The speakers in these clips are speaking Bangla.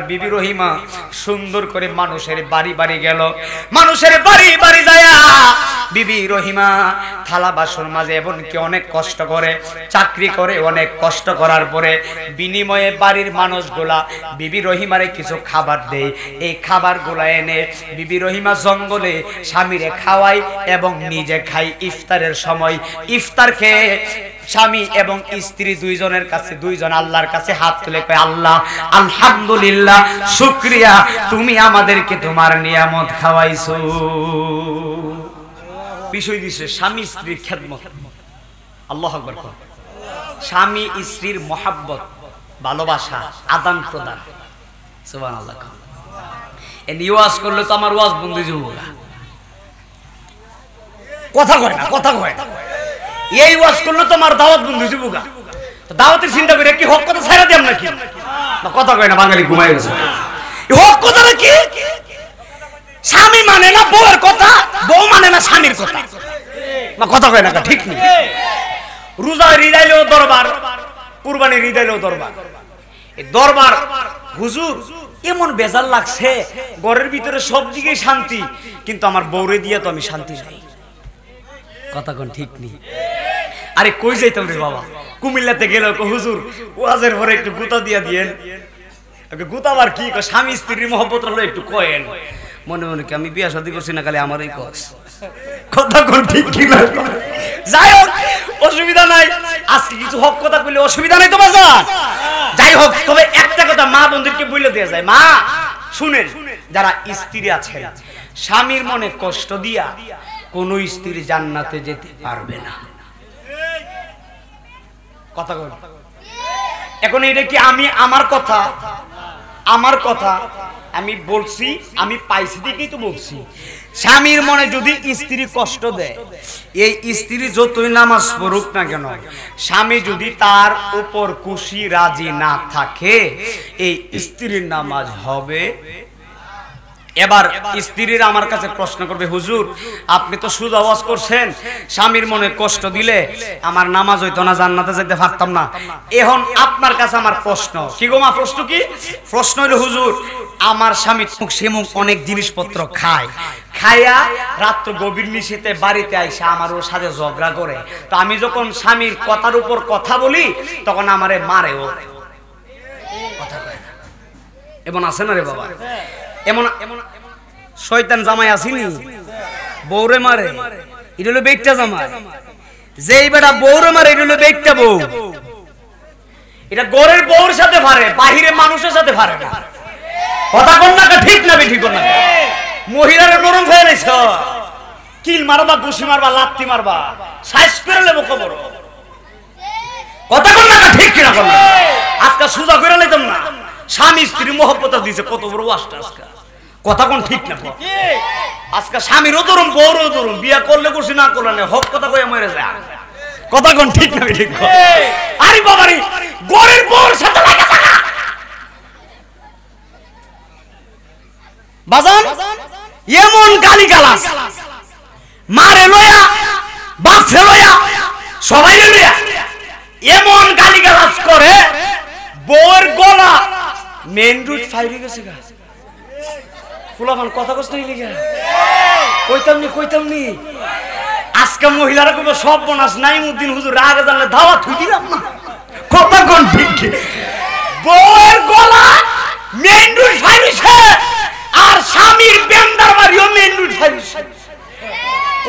বিবি রহিমা সুন্দর করে মানুষের বাড়ি বাড়ি গেল, মানুষের বাড়ি বাড়ি যায়া বিবি রহিমা থালা বাসন মাঝে এমনকি অনেক কষ্ট করে, চাকরি করে, অনেক কষ্ট করার পরে বিনিময়ে বাড়ির মানুষগুলা বিবি রহিমারে কিছু খাবার দেয়। এই খাবারগুলা এনে বিবি রহিমা জঙ্গলে স্বামীরে খাওয়ায় এবং নিজে খাই। ইফতারের সময় ইফতার খেয়ে স্বামী এবং স্ত্রী দুইজনের কাছে, দুইজন আল্লাহর কাছে হাত তুলে কয়, আল্লাহ আলহামদুলিল্লাহ, শুকরিয়া, তুমি আমাদেরকে তোমার নিয়ামত খাওয়াইছো। বিষয় দিছে স্বামী স্ত্রীর খেদমত। আল্লাহু আকবার। স্বামী স্ত্রীর মহাব্বত, ভালোবাসা, আদান প্রদান। সুবহানাল্লাহ। এই ওয়াজ করলে তো আমার ওয়াজ বন্ধ হয়ে যাবে। কথা কয় না, কথা কয় না। এই ওয়াজ করলে তো আমার দাওয়াত বন্ধ হয়ে যাবে। তো দাওয়াতের চিন্তা করে কি হক কথা ছাইরা দিম নাকি? না, কথা কয় না, বাঙালি ঘুমায় গেছে। এই হক কথাটা কি? স্বামী মানে না বউয়ের কথা, বউ মানে না স্বামীর কথা। না, কথা কয় না, ঠিক নেই। রোজা হৃদাইলেও দরবার, কুরবানি হৃদাইলেও দরবার। এই দরবার হুজুর এমন বেজাল লাগছে, ঘরের ভিতরে সব দিকেই শান্তি, কিন্তু আমার বউরে দিয়ে তো আমি শান্তি নাই। কথা কোন ঠিক নেই। আরে কই যাইতাম রে বাবা, কুমিল্লাতে গেল, হুজুর ওয়াজের পরে একটু গুতা দিয়া দিয়েন। গুতা আবার কি, স্বামী স্ত্রীর মহব্বত হলো একটু কয়েন। মনে মনে কি আমি বিয়া শাদী করছি না, খালি আমারই কস। কথা কোন ঠিক কি না? যাই হোক, অসুবিধা নাই। আজকে কিছু হক কথা কইলে অসুবিধা নাই তো বাজার। যাই হোক, তবে একটা কথা মা বন্ধুকে বলে দেয়া যায়। মা শুনেন, যারা স্ত্রী আছেন, স্বামীর মনে কষ্ট দিয়া কোন স্ত্রী জান্নাতে যেতে পারবে না। কথা কই এখন এটা কি আমি আমার কথা, আমার কথা আমি বলছি, আমি পাইছি দেখেই তো বলছি। স্বামীর মনে যদি স্ত্রী কষ্ট দেয়, এই স্ত্রী যতই নামাজ পড়ুক না কেন, স্বামী যদি তার উপর খুশি রাজি না থাকে, এই স্ত্রীর নামাজ হবে। এবার স্ত্রীরা আমার কাছে প্রশ্ন করবে, হুজুর আপনি তো সুজা ওয়াজ করছেন, স্বামীর মনে কষ্ট দিলে আমার নামাজ হইতো না, জান্নাতে যেতে পারতাম না। এখন আপনার কাছে আমার প্রশ্ন কি গো মা? প্রশ্ন কি? প্রশ্ন হলো, হুজুর আমার স্বামী সেমুক অনেক জিনিসপত্র খায়, খায়া রাত্র গভীর নিশীতে বাড়িতে আইসা আমার ওর সাথে ঝগড়া করে, তো আমি যখন স্বামীর কথার উপর কথা বলি তখন আমারে মারে। ও কথা কয় না, এমন আছে না রে বাবা? এমন শয়তান জামাই আসিনি, বউরে মারে, এটা হলো বেকটা জামাই। যেই বেটা বউরে মারে, এটা হলো বেকটা বউ। এটা ঘরের বউর সাথে পারে, বাহিরে মানুষের সাথে পারে না। কথা কোন না, ঠিক না? ঠিক না? মহিলারা নরম হয়ে গেছ, কিল মারবা, ঘুষি মারবা, লাত্তি মারবা, সাইজ করে নেবো খবর। কথা কোন না, ঠিক কিনা? আজকে সুজা করে নিতাম না, স্বামী স্ত্রী মহব্বত দিছে, কত বড় ওয়াজটা আজকে। কথা কোন ঠিক না? আজকে স্বামীরও ধরুন, বউরও ধরুন, বিয়া করলে করছি, না করলে না, হক কথা কয়ে মরে যায়। কথা কোন ঠিক না? ঠিক। আরে বাবারি, ঘরের বউর সাথে লাগা থাকা বাজান এমন গালি গালাস, মারে লয়া, বাপে লয়া, সবাই লয়া এমন গালি গালাস করে, বউর গলা মেন রুট ফাইরে গেছে গা। ফুলাফান কথা কষ্ট হইলে গা, কইতাম নি আজকে মহিলারা কইব সব বনাস নাইমুদ্দিন হুজুর আগে জানলে দাওয়াত হই দিলাম না। কথা কোন ঠিক? বউর গলা মেন রুট ফাইরিছে, আর স্বামীর বেন্দার মারিও মেন রুট ফাইরিছে।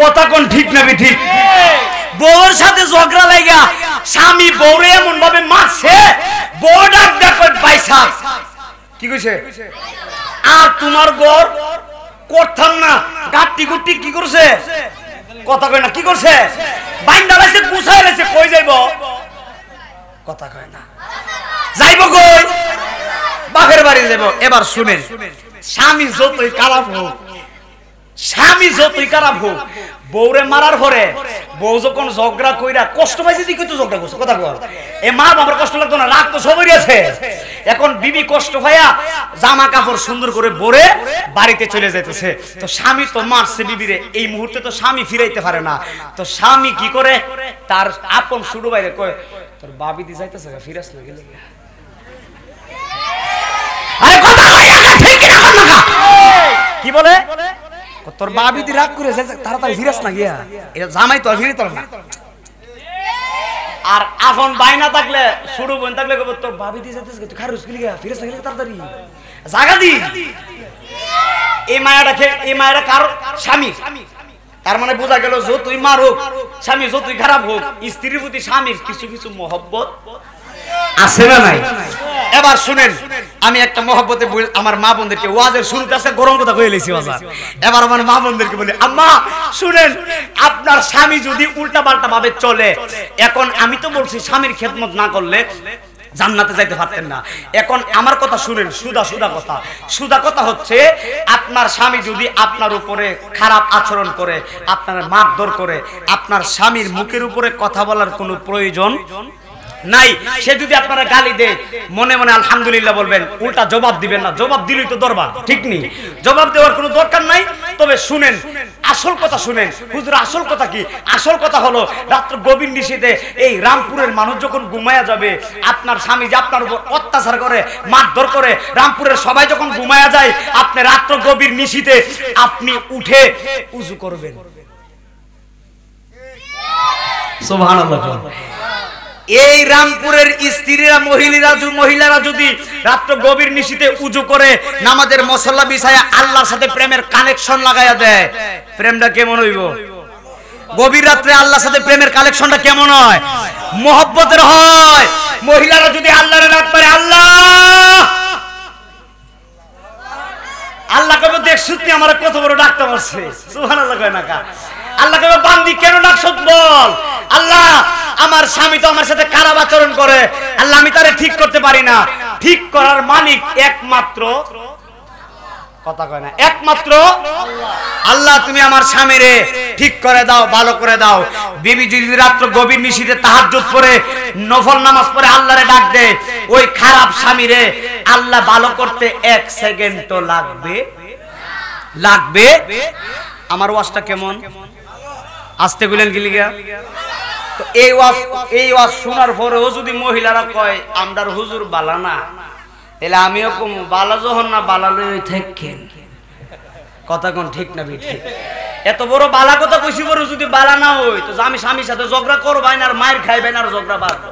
কথা কোন ঠিক না? ঠিক। বউর সাথে ঝগড়া লাগা স্বামী বউরে এমন ভাবে মারছে, বউ ডাক দেখো বাইসা কি কইছে, আর তোমার ঘর করতাম না, গাট্টি গুট্টি কি করছে? কথা কয় না, কি করছে? বাইন্দা লাইছে, গুছাই লাইছে, কই যাইব? কথা কয় না, যাইব কই? বাপের বাড়ি যাইব। এবার শুনেন, স্বামী যতই খারাপ হোক, স্বামী যতই খারাপ হোক, বউরে মারার পরে বউ যখন ঝগড়া কইরা কষ্ট পাইছে, দিকে তো ঝগড়া করছে। কথা কয় এ মা বাবার কষ্ট লাগতো না, রাগ তো সবরই আছে। এখন বিবি কষ্ট পাইয়া জামা কাপড় সুন্দর করে পরে বাড়িতে চলে যাইতেছে, তো স্বামী তো মারছে বিবিরে, এই মুহূর্তে তো স্বামী ফিরাইতে পারে না, তো স্বামী কি করে? তার আপন শুরু বাইরে কয়, তোর বাবি দি যাইতেছে, ফিরাস না গেলে। আরে বলে তোর বাবি দি রাগ করেছে তাড়াতাড়ি ফিরাস না গিয়া এটা জামাই তো আর ফিরে তোর না আর আপন বাইনা থাকলে শুরু বোন থাকলে কব তোর বাবি দি যেতেছ তুই খারুস গলি গিয়া ফিরাস না গিয়া তাড়াতাড়ি জায়গা দি এই মায়াটা কার স্বামী তার মানে বোঝা গেল যতই মারুক স্বামী যতই খারাপ হোক স্ত্রীর প্রতি স্বামীর কিছু কিছু মহব্বত আছে না নাই এবার শুনেন আমি একটা মহব্বতে আমার মা বোনদেরকে ওয়াজের শুরুতে আছে গরম কথা কইয়ে লইছি বাজার এবার আমার মা বোনদেরকে বলি আম্মা শুনেন আপনার স্বামী যদি উল্টা পাল্টা ভাবে চলে এখন আমি তো বলছি স্বামীর খেদমত না করলে জান্নাতে যাইতে পারতেন না এখন আমার কথা শুনেন সুদা কথা হচ্ছে আপনার স্বামী যদি আপনার উপরে খারাপ আচরণ করে আপনার মারধর করে আপনার স্বামীর মুখের উপরে কথা বলার কোনো প্রয়োজন নাই সে যদি আপনারা গালি দেয় মনে মনে আলহামদুলিল্লাহ বলবেন উল্টা জবাব দিবেন না জবাব দিলেই তো দরবার ঠিক নেই জবাব দেওয়ার কোনো দরকার নাই তবে শুনেন আসল কথা শুনেন হুজুর আসল কথা কি আসল কথা হলো রাত্র গভীর নিশীথে এই রামপুরের মানুষ যখন ঘুমায়া যাবে আপনার স্বামী যে আপনার উপর অত্যাচার করে মারধর করে রামপুরের সবাই যখন ঘুমায়া যায় আপনি রাত্র গভীর নিশীথে আপনি উঠে উযু করবেন সুবহানাল্লাহ এই রামপুরের স্ত্রীরা মহিলারা যদি রাত্র গভীর নিশীথে উযু করে নামাজের মুসল্লা বিছায়া আল্লাহর সাথে প্রেমের কানেকশন লাগায়া দেয় প্রেমটা কেমন হইব গভীর রাতে আল্লাহর সাথে প্রেমের কানেকশনটা কেমন হয় মহব্বতের হয় মহিলারা যদি আল্লাহরে ডাক পারে আল্লাহ কবে দেখছুত নি আমার কত বড় ডাকতে পারছে সুবহানাল্লাহ কয় না কা আল্লাহ কবে বান্দি কেন ডাকছস বল আল্লাহ আমার স্বামী তো আমার সাথে খারাপ আচরণ করে আল্লাহ আমি তারে ঠিক করতে পারি না ঠিক করার মালিক একমাত্র কথা কয় না একমাত্র আল্লাহ তুমি আমার স্বামীরে ঠিক করে দাও ভালো করে দাও বিবি যদি রাত্র গভীর নিশীথে তাহাজ্জুদ পড়ে নফল নামাজ পড়ে আল্লাহরে ডাক দেয় ওই খারাপ স্বামীরে আল্লাহ ভালো করতে 1 সেকেন্ড তো লাগবে আমার ওয়াজটা কেমন আস্তে কইলেন কি লিগা তো এই ওয়াজ শোনার পরেও যদি মহিলারা কয় আমরার হুজুর বালা না তাহলে আমিও কম বালা যখন না বালা লই থাকেন কথা কোন ঠিক না ঠিক এত বড় বালা কথা কইছি বড় যদি বালা না হই তো আমি স্বামীর সাথে ঝগড়া করবাই না আর মায়ের খাইবেন আর ঝগড়া বাড়বো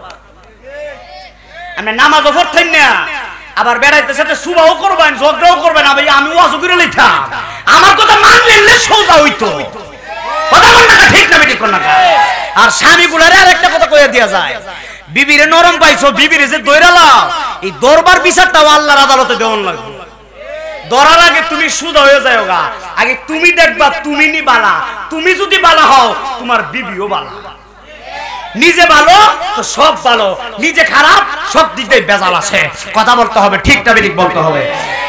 আমি নামাজ পড়তেন না আবার বেড়াইতে সাথে সুবাও করবেন ঝগড়াও করবেন না ভাই আমি ওয়াজ করে লইতাম আমার কথা মানলে সোজা হইতো কথা বল না ঠিক না ঠিক কোন না আর স্বামী গুলারে আরেকটা কথা কইয়া দিয়া যায় বিবিরে নরম পাইছো বিবিরে যে দইরালাও এই দরবার বিচারটাও আল্লাহর আদালতে দেওয়ার লাগবে দরার আগে তুমি সুদা হয়ে যাওগা আগে তুমি দেখবা তুমি নি বালা তুমি যদি বালা হও তোমার বিবিও বালা নিজে ভালো তো সব ভালো নিজে খারাপ সব দিক দিয়ে বেজাল আছে কথা বলতে হবে ঠিক না ঠিক বলতে হবে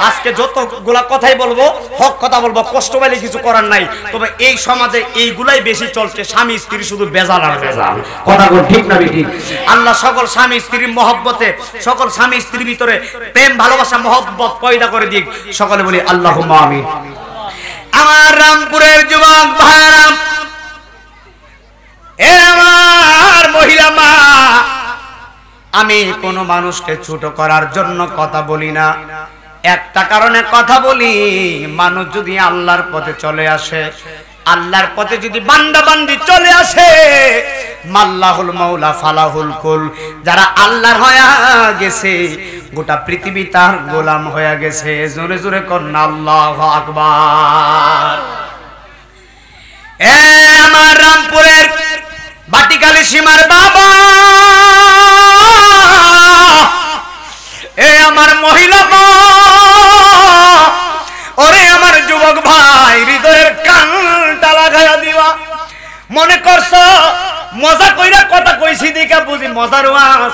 আজকে যতগুলা কথাই বলবো হক কথা বলবো কষ্ট পাইলে কিছু করার নাই তবে এই সমাজে এইগুলাই বেশি চলছে স্বামী স্ত্রী শুধু বেজাল আর বেজাল কথা বল ঠিক না ঠিক আল্লাহ সকল স্বামী স্ত্রীর মহব্বতে সকল স্বামী স্ত্রীর ভিতরে প্রেম ভালোবাসা মহব্বত পয়দা করে দিক সকলে বলি আল্লাহুম্মা আমিন আমার রামপুরের যুবক ভাইরা এ আমার মহিলা মা আমি কোন মানুষকে ছোট করার জন্য কথা বলি না একটা কারণে কথা বলি মানুষ যদি আল্লাহর পথে চলে আসে আল্লাহর পথে যদি বান্দা বান্দি চলে আসে মাল্লাহুল মাওলা ফালাহুল কুল যারা আল্লাহর হয়ে গেছে গোটা পৃথিবী তার গোলাম হয়ে গেছে জোরে জোরে করুন আল্লাহু আকবার এ আমার রামপুরের বাটিকালী সীমার বাবা এ আমার মহিলা ওরে আমার যুবক ভাই হৃদয়ের কানটা লাগাইয়া দিবা মনে করছো মজা কইরা কথা কইছি দিকা বুঝি মজার ওয়াজ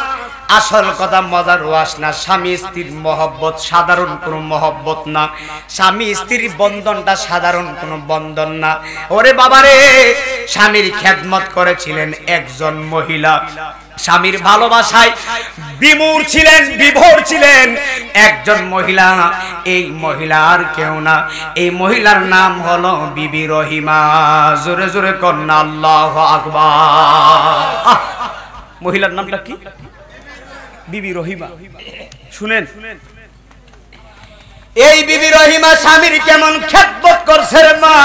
আসল কথা মজার ওয়াজ না স্বামী স্ত্রীর মহব্বত সাধারণ কোনো মহব্বত না স্বামী স্ত্রীর বন্ধনটা সাধারণ কোনো বন্ধন না ওরে বাবারে স্বামীর খেদমত করেছিলেন একজন মহিলা স্বামীর ভালোবাসায় বিমূঢ় ছিলেন বিভোর ছিলেন একজন মহিলা এই মহিলার কেউ না এই মহিলার নাম হলো বিবি রহিমা জোরে জোরে করুন আল্লাহু আকবার মহিলার নামটা কি বিবি রহিমা শুনেন এই বিবি রহিমা স্বামীর কেমন খেদমত করছে রে মা,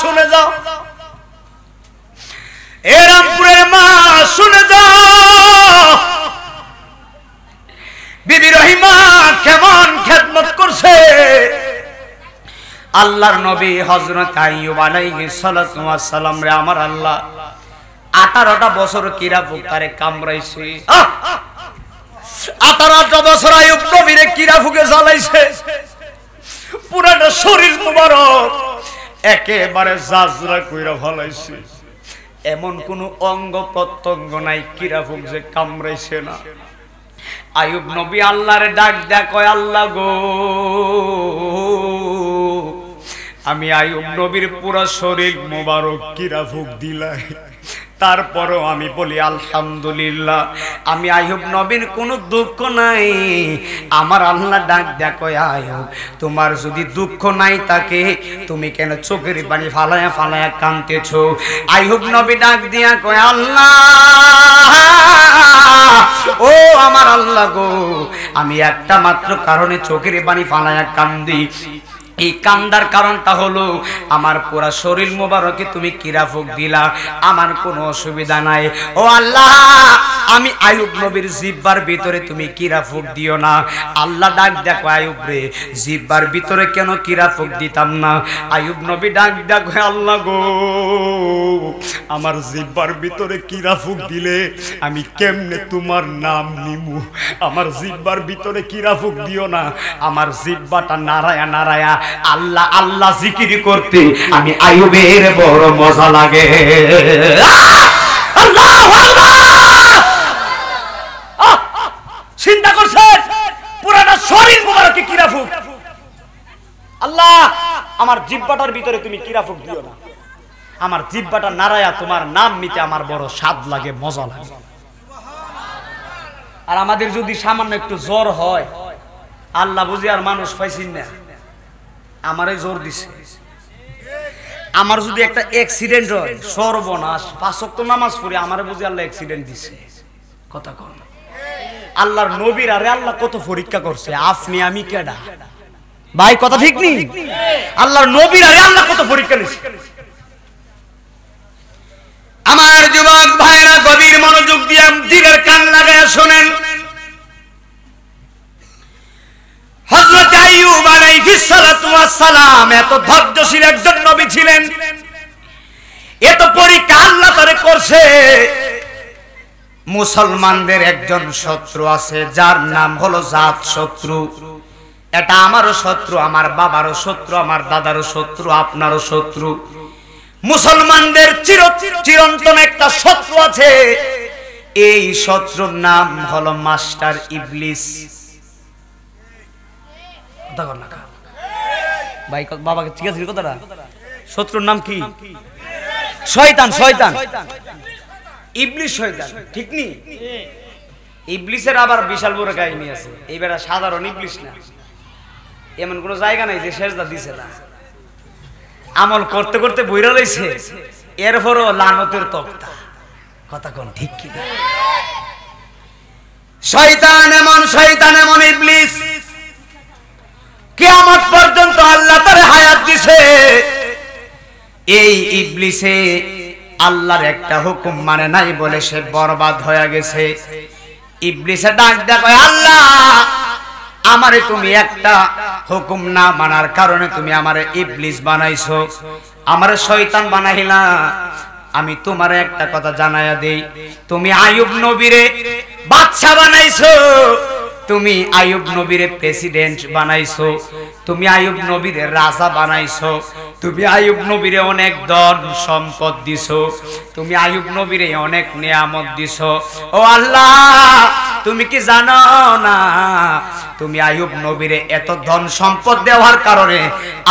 শুনে যাও। এ রামপুরের মা শুনে যাও, বিবি রহিমা কেমন খেদমত করছে। আল্লাহর নবী হযরত আইয়ুব আলাইহিস সালাতু ওয়াস সালাম রে আমার আল্লাহ 18টা বছর কিরাফুক তারে কামড়াইছে। 18টা বছর আইয়ুব নবীরে কিরাফুকে জ্বালাইছে, পুরাটা শরীর মুবারক একেবারে জাজরা কইরা ফলাইছে। এমন কোন অঙ্গ প্রত্যঙ্গ নাই কিরাফুক যে কামড়াইছে না। আইয়ুব নবী আল্লাহরে ডাক দেয়া কয়, আল্লাহ গো, আমি আইয়ুব নবীর পুরো শরীর মোবারক কিরাফুক দিলাই, তারপরও আমি বলি আলহামদুলিল্লাহ। আমি আইয়ুব নবীর কোনো দুঃখ নাই। আমার আল্লাহ ডাক দেয়া কয়, আইয়ুব তোমার যদি দুঃখ নাই থাকে তুমি কেন চোখের পানি ফালায়া ফালায়া কাঁদতেছো? আইয়ুব নবী ডাক দিয়া কয়, আল্লাহ ও আমার আল্লাহ গো, আমি একটা মাত্র কারণে চোখের পানি ফালায়া কান্দি। এই কান্দার কারণটা হলো আমার পুরা শরীর মোবারকে তুমি কিরাফুক দিলা, আমার কোনো অসুবিধা নাই। ও আল্লাহ, আমি আইয়ুব নবীর জিহ্বার ভিতরে তুমি কিরাফুক দিও না। আল্লাহ ডাক দেখো, আইয়ুব রে জিহ্বার ভিতরে কেন কিরাফুক দিতাম না? আইয়ুব নবী ডাক দেখো, আল্লাহ গো, আমার জিহ্বার ভিতরে কিরাফুক দিলে আমি কেমনে তোমার নাম নিমু? আমার জিহ্বার ভিতরে কিরাফুক দিও না। আমার জিহ্বাটা নারায়া নারায়া আল্লাহ আল্লাহ জিকির করতে আমি আইয়ুবের বড় মজা লাগে। আল্লাহু আকবার! চিন্তা করছেন পুরাটা শরীর মোবারকে কিরাফুক। আল্লাহ, আমার জিহ্বাটার ভিতরে তুমি কিরাফুক দিও না। আমার জিহ্বাটা নারায়া তোমার নাম নিতে আমার বড় স্বাদ লাগে, মজা লাগে। আর আমাদের যদি সামান্য একটু জ্বর হয়, আল্লাহ বুঝি আর মানুষ পাইছেন না, আমারে জোর দিছে। আমার যদি একটা অ্যাক্সিডেন্ট হয়, সর্বনাশ, 5 ওয়াক্ত নামাজ পড়ি, আমারে বুঝি আল্লাহ অ্যাক্সিডেন্ট দিছে। কথা কন, আল্লাহর নবীর আরে আল্লাহ কত পরীক্ষা করছে। আপনি আমি কেডা ভাই, কথা ঠিক নেই? আল্লাহর নবীর আরে আল্লাহ কত পরীক্ষা নিছে। আমার যুবক ভাইরা গভীর মনোযোগ দিয়ে দিলের কান লাগায়া শুনেন। হযরত আইয়ুব আলাইহিস সালাতু ওয়াস সালাম এত ধৈর্যশীল একজন নবী ছিলেন। এত পরীক্ষা আল্লাহ তারে করছে। মুসলমানদের একজন শত্রু আছে যার নাম হলো জাত শত্রু। এটা আমারও শত্রু, আমার বাবারও শত্রু, আমার দাদারও শত্রু, আপনারও শত্রু। মুসলমানদের চিরন্তন একটা শত্রু আছে। এই শত্রুর নাম হলো মাস্টার ইবলিস। ভাই বাবাকে ঠিক আছে কথাটা? শত্রুর নাম কি? শয়তান। শয়তান, ইবলিস শয়তান, ঠিক নি? ইবলিসের আবার বিশাল বড় কাহিনী আছে। এইবার সাধারণ ইবলিস না, এমন কোন জায়গা নাই যে সেজদা দিছে না। আমল করতে করতে বইরা লইছে, এরপরও লানতের তক্তা। কথা কোন ঠিক কি? শয়তান এমন ইবলিস, কিয়ামত পর্যন্ত আল্লাহ তার হায়াত দিছে। এই ইবলিসে আল্লাহর একটা হুকুম মানে নাই বলে সে বরবাদ হয়ে গেছে। ইবলিসে ডাক দেয়, আল্লাহ আমারে তুমি একটা হুকুম না মানার কারণে তুমি আমারে ইবলিস বানাইছো, আমারে শয়তান বানাইলা। আমি তোমারে একটা কথা জানাইয়া দেই, তুমি আইয়ুব নবীরে বাদশা বানাইছো, তুমি আইয়ুব নবীরে প্রেসিডেন্ট বানাইছো, তুমি আইয়ুব নবীরে রাজা বানাইছো, তুমি আইয়ুব নবীরে অনেক ধন সম্পদ দিছো, তুমি আইয়ুব নবীরে অনেক নিয়ামত দিছো। ও আল্লাহ, তুমি কি জানো না তুমি আইয়ুব নবীরে এত ধন সম্পদ দেওয়ার কারণে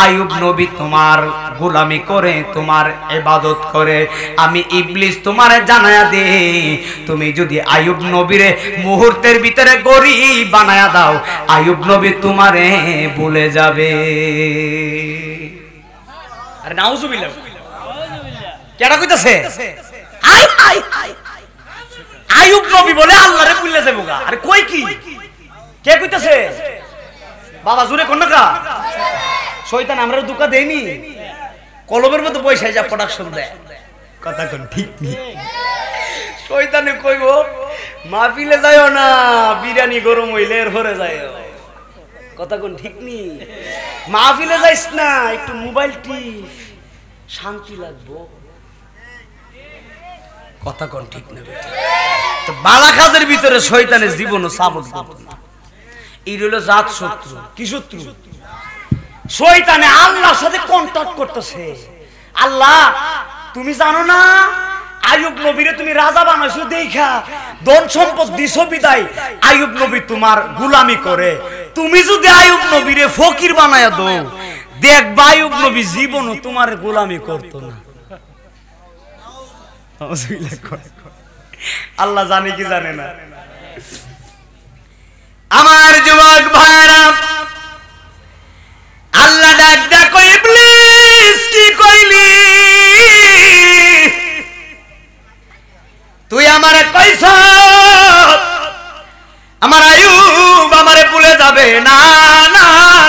আইয়ুব নবী তোমার গোলামি করে, তোমার ইবাদত করে। আমি ইবলিস তোমারে জানায়া দেই, তুমি যদি আইয়ুব নবীরে মুহূর্তের ভিতরে গরিব বানায়া দাও, আইয়ুব নবী তোমারে ভুলে যাবে। আরে নাউজুবিল্লাহ, কেডা কইতাছে? আইয়ুব নবী বলে আল্লাহরে ভুলে যাবো গা। আরে কই কি? কে কইতাছে? বাবা জুড়ে কোন কা শয়তান আমরা দুকা দেইনি কলবের মতো পয়সা যা প্রোডাকশন দেয় কথা কোন ঠিক নেই শয়তানে কইব মাহফিলে যায়ও না বিরিয়ানি গরম হইলে এর ঘরে যায় কথা কোন ঠিক নেই মাহফিলে যাইস না একটু মোবাইল টিপ শান্তি লাগবো কথা কোন ঠিক নেবে তো বালা কাজের ভিতরে শয়তানের জীবনও সাপোর্ট করত না এই হলো জাত শত্রু কি শত্রু শয়তানে আল্লাহর সাথে কন্টাক্ট করতেছে আল্লাহ তুমি জানো না আইয়ুব নবীরে তুমি রাজা বানাইছো দেখা ধন সম্পদ দিছো বিদায় আইয়ুব নবী তোমার গোলামি করে তুমি যদি আইয়ুব নবীরে ফকির বানায়া দাও দেখবা আইয়ুব নবী জীবনও তোমার গোলামি করত না আল্লাহ জানে কি জানে না আমার যুবক ভাইরা আল্লাহ ডাক ডাক ইবলিস কি কইলি তুই আমারে কইছ আমার আইয়ুব আমারে ভুলে যাবে না না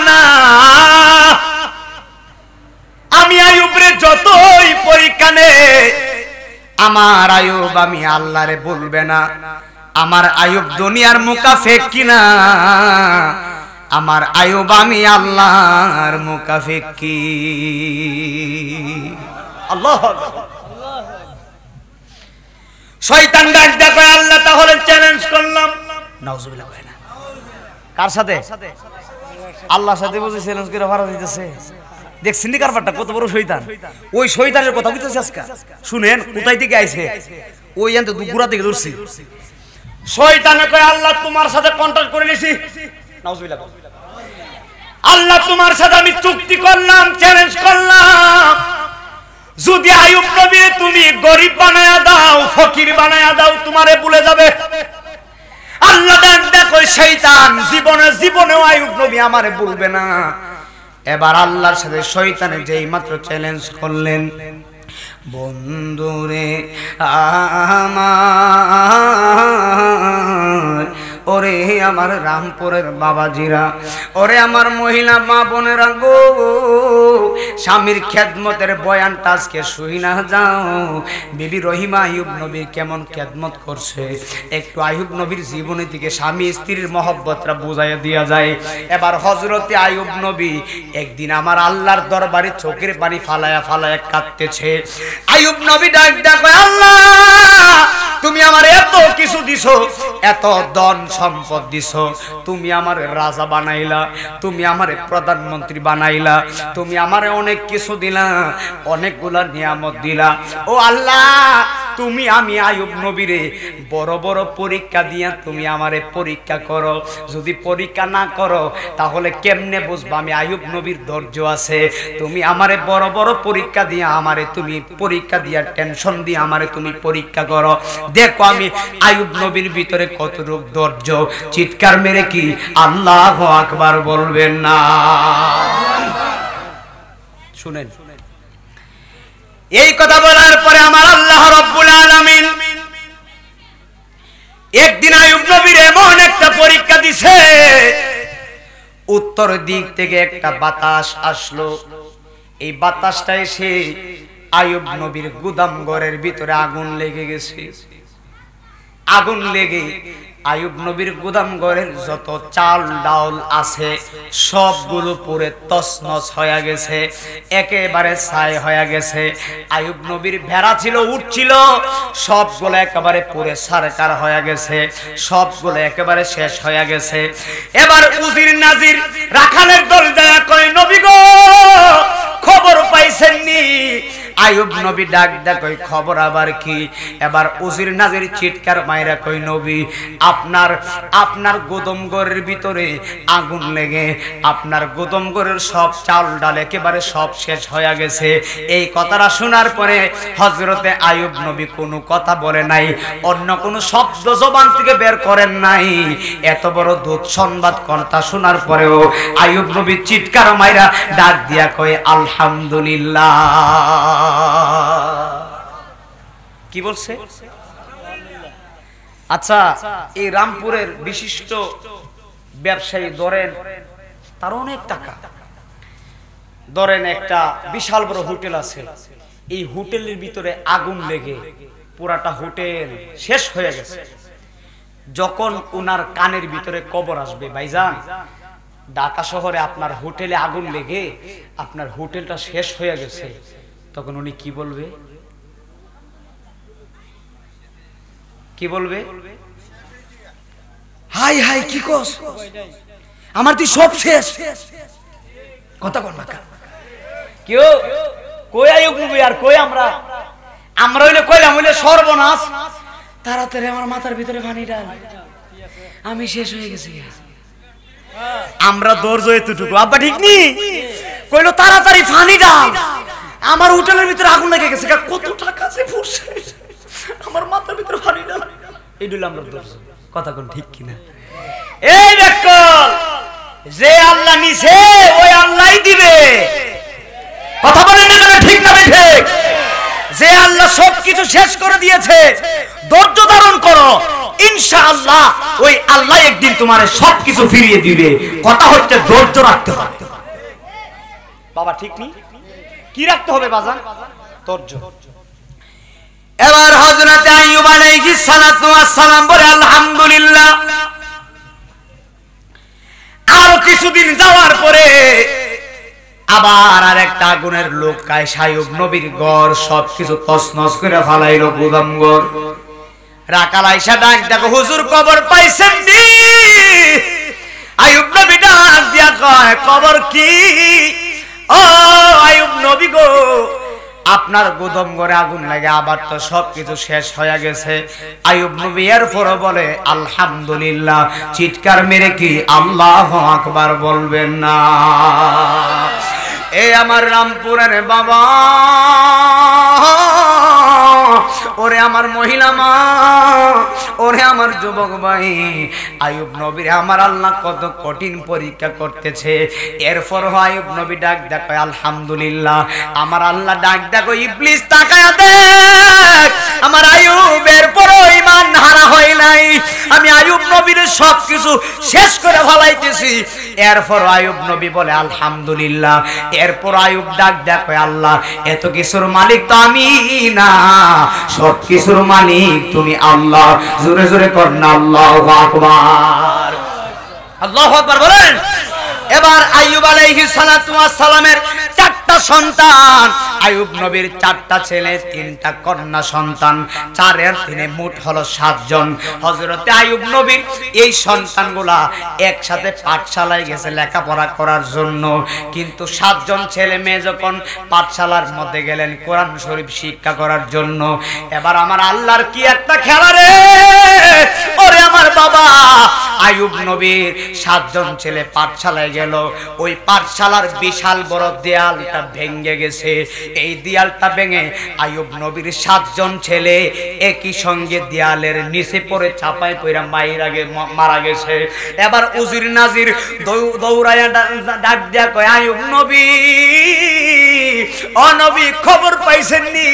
না আমি আইয়ুবরে যতই পরীক্ষা নে আমার আইয়ুব আমি আল্লাহরে বলবে না আমার আইয়ুব দুনিয়ার মুকাফেক কিনা আমার আইয়ুব আমি আল্লাহর মুকাফেক কি আল্লাহ শয়তান ডাক ডাক আল্লাহ তাহলে চ্যালেঞ্জ করলাম নাউজুবিল্লাহ কয় না কার সাথে আল্লাহর সাথে বুঝি চ্যালেঞ্জ করে ভাড়া দিতেছে দেখছেন নি কারবারটা কত বড় শয়তান ওই শয়তানের কথা কইতেছে আজকে শুনেন কোথায় থেকে আইছে ওই এন্ড দুপুরা থেকে ধরছি শয়তানে কয় আল্লাহ তোমার সাথে কন্ট্রাক্ট করে নিছি নাউজুবিল্লাহ আল্লাহ তোমার সাথে আমি চুক্তি করলাম চ্যালেঞ্জ করলাম যদি আইয়ুব নবীরে তুমি গরিব বানায়া দাও ফকির বানায়া দাও তোমারে ভুলে যাবে আল্লাহ দেখো শয়তান জীবনেও আইয়ুব নবী আমারে ভুলবে না এবার আল্লাহর সাথে শয়তানে যেই মাত্র চ্যালেঞ্জ করলেন বন্ধুরে আমার ওরে আমার রামপুরের বাবাজিরা ওরে আমার মহিলা মা বোনেরা গো স্বামীর খেদমতের বয়ানটা আজকে শুই না যাও বিবি রহিমা আইয়ুব নবীর কেমন খেদমত করছে একটু আইয়ুব নবীর জীবনী থেকে স্বামী স্ত্রীর মহব্বতটা বুঝাইয়া দিয়া যায় এবার হযরতে আইয়ুব নবী একদিন আমার আল্লাহর দরবারে চোখের পানি ফালায়া ফালায়া কাঁদতেছে আইয়ুব নবী ডাক ডাক আল্লাহ তুমি আমার এত কিছু দিছো এত ধন সম্পদ দিছো তুমি আমার রাজা বানাইলা তুমি আমারে প্রধানমন্ত্রী বানাইলা তুমি আমারে অনেক কিছু দিলা অনেকগুলা নিয়ামত দিলা ও আল্লাহ তুমি আমি আইয়ুব নবীরে বড় বড় পরীক্ষা দিয়া তুমি আমারে পরীক্ষা করো যদি পরীক্ষা না করো তাহলে কেমনে বুঝবা আমি আইয়ুব নবীর ধৈর্য আছে তুমি আমারে বড় বড় পরীক্ষা দিয়া আমারে তুমি পরীক্ষা দিয়া টেনশন দিয়া আমারে তুমি পরীক্ষা করো দেখো আমি আইয়ুব নবীর ভিতরে কতটুক ধৈর্য চিৎকার মেরে কি আল্লাহু আকবার বলবেন না শুনেন এই কথা বলার পরে আমার আল্লাহ রাব্বুল আলামিন একদিন আইয়ুব নবীর এমন একটা পরীক্ষা দিছে উত্তর দিক থেকে একটা বাতাস আসলো এই বাতাসটা এসে আইয়ুব নবীর গুদাম ঘরের ভিতরে আগুন লেগে গেছে আগুন লেগে আইয়ুব নবীর গুদাম ঘরের যত চাল ডাল আছে সবগুলো পুরে তছনছ হয়ে গেছে একেবারে ছাই হয়ে গেছে আইয়ুব নবীর ভেড়া ছিল উট ছিল সবগুলো একেবারে পুরে সারকার হয়ে গেছে সবগুলো একেবারে শেষ হয়ে গেছে এবার উজির নাজির রাখালের দল দেয়া কয় নবী গো খবর পাইছেন নি আইয়ুব নবী ডাক ডাক কই খবর আবার কি এবার উজির নাজির চিৎকার মাইরা কই নবী আপনার গোদম ঘরের ভিতরে আগুন লেগে আপনার গোদম ঘরের সব চাল ডাল একেবারে সব শেষ হয়ে গেছে এই কথাটা শোনার পরে হযরতে আইয়ুব নবী কোনো কথা বলে নাই অন্য কোনো শব্দ জবান থেকে বের করেন নাই এত বড় দুঃখ সংবাদ কথা শোনার পরেও আইয়ুব নবী চিৎকার মাইরা ডাক দিয়া কই আলহামদুলিল্লাহ কি বলছে আচ্ছা এই রামপুরের বিশিষ্ট ব্যবসায়ী ধরেন তার অনেক টাকা। ধরেন একটা বিশাল বড় হোটেল আছে, এই হোটেলের ভিতরে আগুন লেগে পুরাটা হোটেল শেষ হয়ে গেছে। যখন ওনার কানের ভিতরে কবর আসবে, ভাইজান ঢাকা শহরে আপনার হোটেলে আগুন লেগে আপনার হোটেলটা শেষ হয়ে গেছে, তখন উনি কি বলবে? কি বলবে? হাই হাই কি কস, আমার তুই সব শেষ। কথা কর না কেউ কই আয়ুব নবী আর কই আমরা হইলে কইলাম হইলে সর্বনাশ, তাড়াতাড়ি আমার মাথার ভিতরে পানি ডাল, আমি শেষ হয়ে গেছি। আমরা ধৈর্য এতটুকু, আব্বা ঠিক নি কইলো তাড়াতাড়ি পানি ডাল, আমার হোটেলের ভিতরে আগুন লেগে গেছে, কত টাকা আছে ফুরছে, আমার মাথার ভিতরে পানি ডাল। এই দিল আমরা ধৈর্য। কথা কোন ঠিক কিনা? এই দেখো যে আল্লাহ নিছে ওই আল্লাহই দিবে। কথা বলেন না কেন? ঠিক না ঠিক? যে আল্লাহ সবকিছু শেষ করে দিয়েছে, ধৈর্য ধারণ করো, ইনশাআল্লাহ ওই আল্লাহ একদিন তোমার সবকিছু ফিরিয়ে দিবে। কথা হচ্ছে ধৈর্য রাখতে হবে। বাবা ঠিক নি? কি রাখতে হবে বাজান? ধৈর্য। এবার হযরত আইয়ুব আলাইহিস সালাতু ওয়াস সালাম বলে আলহামদুলিল্লাহ। আর কিছুদিন যাওয়ার পরে আবার আরেকটা আগুনের লোক কায় আইয়ুব নবীর ঘর সবকিছু তছনছ করে ফেলাইলো, গুদামঘর। রাকাল আয়েশা ডাক দেখো, হুজুর কবর পাইছেন নি? আইয়ুব নবী ডাক দিয়া কয়, কবর কি? ও আইয়ুব নবী গো, আপনার গুদাম ঘরে আগুন লাগে, আবার তো সবকিছু শেষ হয়ে গেছে। আইয়ুব নবী এরপর বলে আলহামদুলিল্লাহ। চিৎকার মেরে কি আল্লাহু আকবার বলবেন না? এ আমার রামপুরের বাবা, ওরে আমার মহিলা মা, ওরে আমার যুবক ভাই, আইয়ুব নবীর আমার আল্লাহ কত কঠিন পরীক্ষা করতেছে। এরপর আইয়ুব নবী ডাক দেখো আলহামদুলিল্লাহ। আমার আল্লাহ ডাক দেখো, ইবলিস তাকায়া দেখ, আমার আইয়ুবের পরও ঈমান হারা হয় নাই, আমি আইয়ুব নবীর সবকিছু শেষ করে ফেলাইতেছি। এরপর আইয়ুব নবী বলে আলহামদুলিল্লাহ। এরপর আইয়ুব ডাক দেখো, আল্লাহ এত কিছুর মালিক তো আমি না, সব কিছুর মালিক তুমি আল্লাহ। জোরে জোরে কর না আল্লাহু আকবার। আল্লাহু আকবার বলেন। এবার আইয়ুব আলাইহিস সালাতু ওয়াস সালামের চারটা সন্তান, আইয়ুব নবীর চারটা ছেলে, তিনটা কন্যা সন্তান, 4 আর 3 মোট হলো 7 জন। হযরতে আইয়ুব নবীর এই সন্তানগুলা একসাথে পাঠশালায় গেছে লেখাপড়া করার জন্য। কিন্তু 7 জন ছেলে মেয়ে যখন পাঠশালার মধ্যে গেলেন কোরআন শরীফ শিক্ষা করার জন্য, এবার আমার আল্লাহর কি একটা খেলা রে! ওরে আমার বাবা, আইয়ুব নবীর 7 জন ছেলে পাঠশালায় গেল, ওই পাঠশালার বিশাল বড় দেয়ালটা ভেঙে গেছে। এই দেয়ালটা ভেঙে আইয়ুব নবীর 7 জন ছেলে একই সঙ্গে দেয়ালের নিচে পড়ে চাপায় পড়ে মারা গেছে। এবার উজির নাজির দৌড়ায়া ডাক দিয়া কয়, আইয়ুব নবী, ও নবী খবর পাইছেন নি?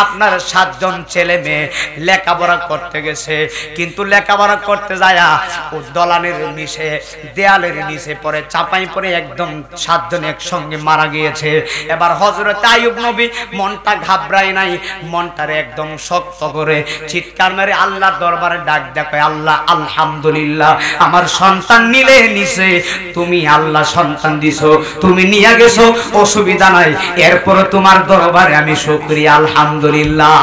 আপনার 7 জন ছেলে মেয়ে লেখাপড়া করতে গেছে, কিন্তু লেখাপড়া করতে যায়া ও দলানের নিচে দেয়ালের নিচে পড়ে চাপাই পড়ে একদম 7 জন একসঙ্গে মারা গিয়েছে। এবার হযরত আইয়ুব নবী মনটা ঘাবড়ায় নাই, মনটারে একদম শক্ত করে চিৎকার মেরে আল্লাহর দরবারে ডাক দেয়, আল্লাহ আলহামদুলিল্লাহ, আমার সন্তান নিলে নিছে, তুমি আল্লাহ সন্তান দিছো, তুমি নিয়ে গেছো, অসুবিধা নাই, এরপর তোমার দরবারে আমি শুকরিয়া আলহামদুলিল্লাহ।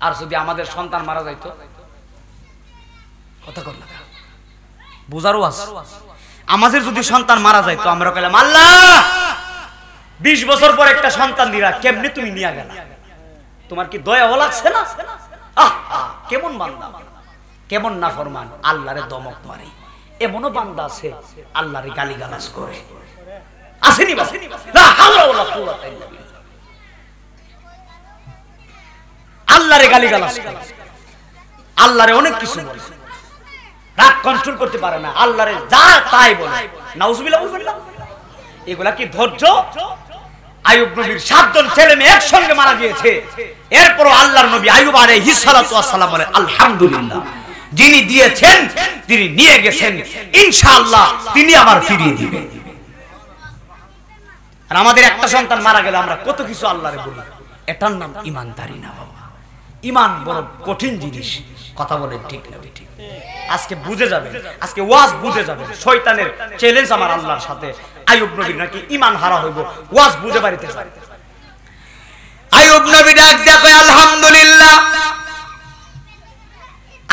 আর যদি আমাদের সন্তান মারা যাইতো, কথা কর না বুঝারও আছে, আমাদের যদি সন্তান মারা যাইতো, আমরা কইলাম আল্লাহ 20 বছর পর একটা সন্তান দিলা, কেমনে তুমি নিয়ে গেলা? তোমার কি দয়াও লাগছে না? কেমন বান্দা, কেমন নাফরমান, আল্লাহরে দমক মারে। এমনও বান্দা আছে আল্লাহরে গালিগালাজ করে, আসেনি? লা হাওলা ওয়ালা কুওয়াতা ইল্লা বিল্লাহ। আল্লাহরে গালিগালাজ করে, আল্লাহরে অনেক কিছু বলে, রাগ কন্ট্রোল করতে পারে না, আল্লাহরে যা তাই বলে। নাউজুবিল্লাহ বলবেন না? এগুলা কি ধৈর্য? আইয়ুব নবীর 7 জন ছেলে মেয়ে একসঙ্গে মারা গিয়েছে, এরপরও আল্লাহর নবী আইয়ুব আলাইহিস সালাতু ওয়াস সালাম বলে আলহামদুলিল্লাহ। যিনি দিয়েছেন তিনি নিয়ে গেছেন, ইনশাআল্লাহ তিনি আবার ফিরিয়ে দিবেন। আর আমাদের একটা সন্তান মারা গেলে আমরা কত কিছু আল্লাহরে বলি, এটার নাম ইমানদারি না বাবা। ইমান বড় কঠিন জিনিস, কথা বলেন ঠিক না ঠিক? আজকে বুঝে যাবে, আজকে ওয়াজ বুঝে যাবে। শয়তানের চ্যালেঞ্জ আমার আল্লাহর সাথে, আইয়ুব নবীর নাকি ইমান হারা হইব, ওয়াজ বুঝে বাড়িতে যাবে। আইয়ুব নবী ডাক দেখো আলহামদুলিল্লাহ,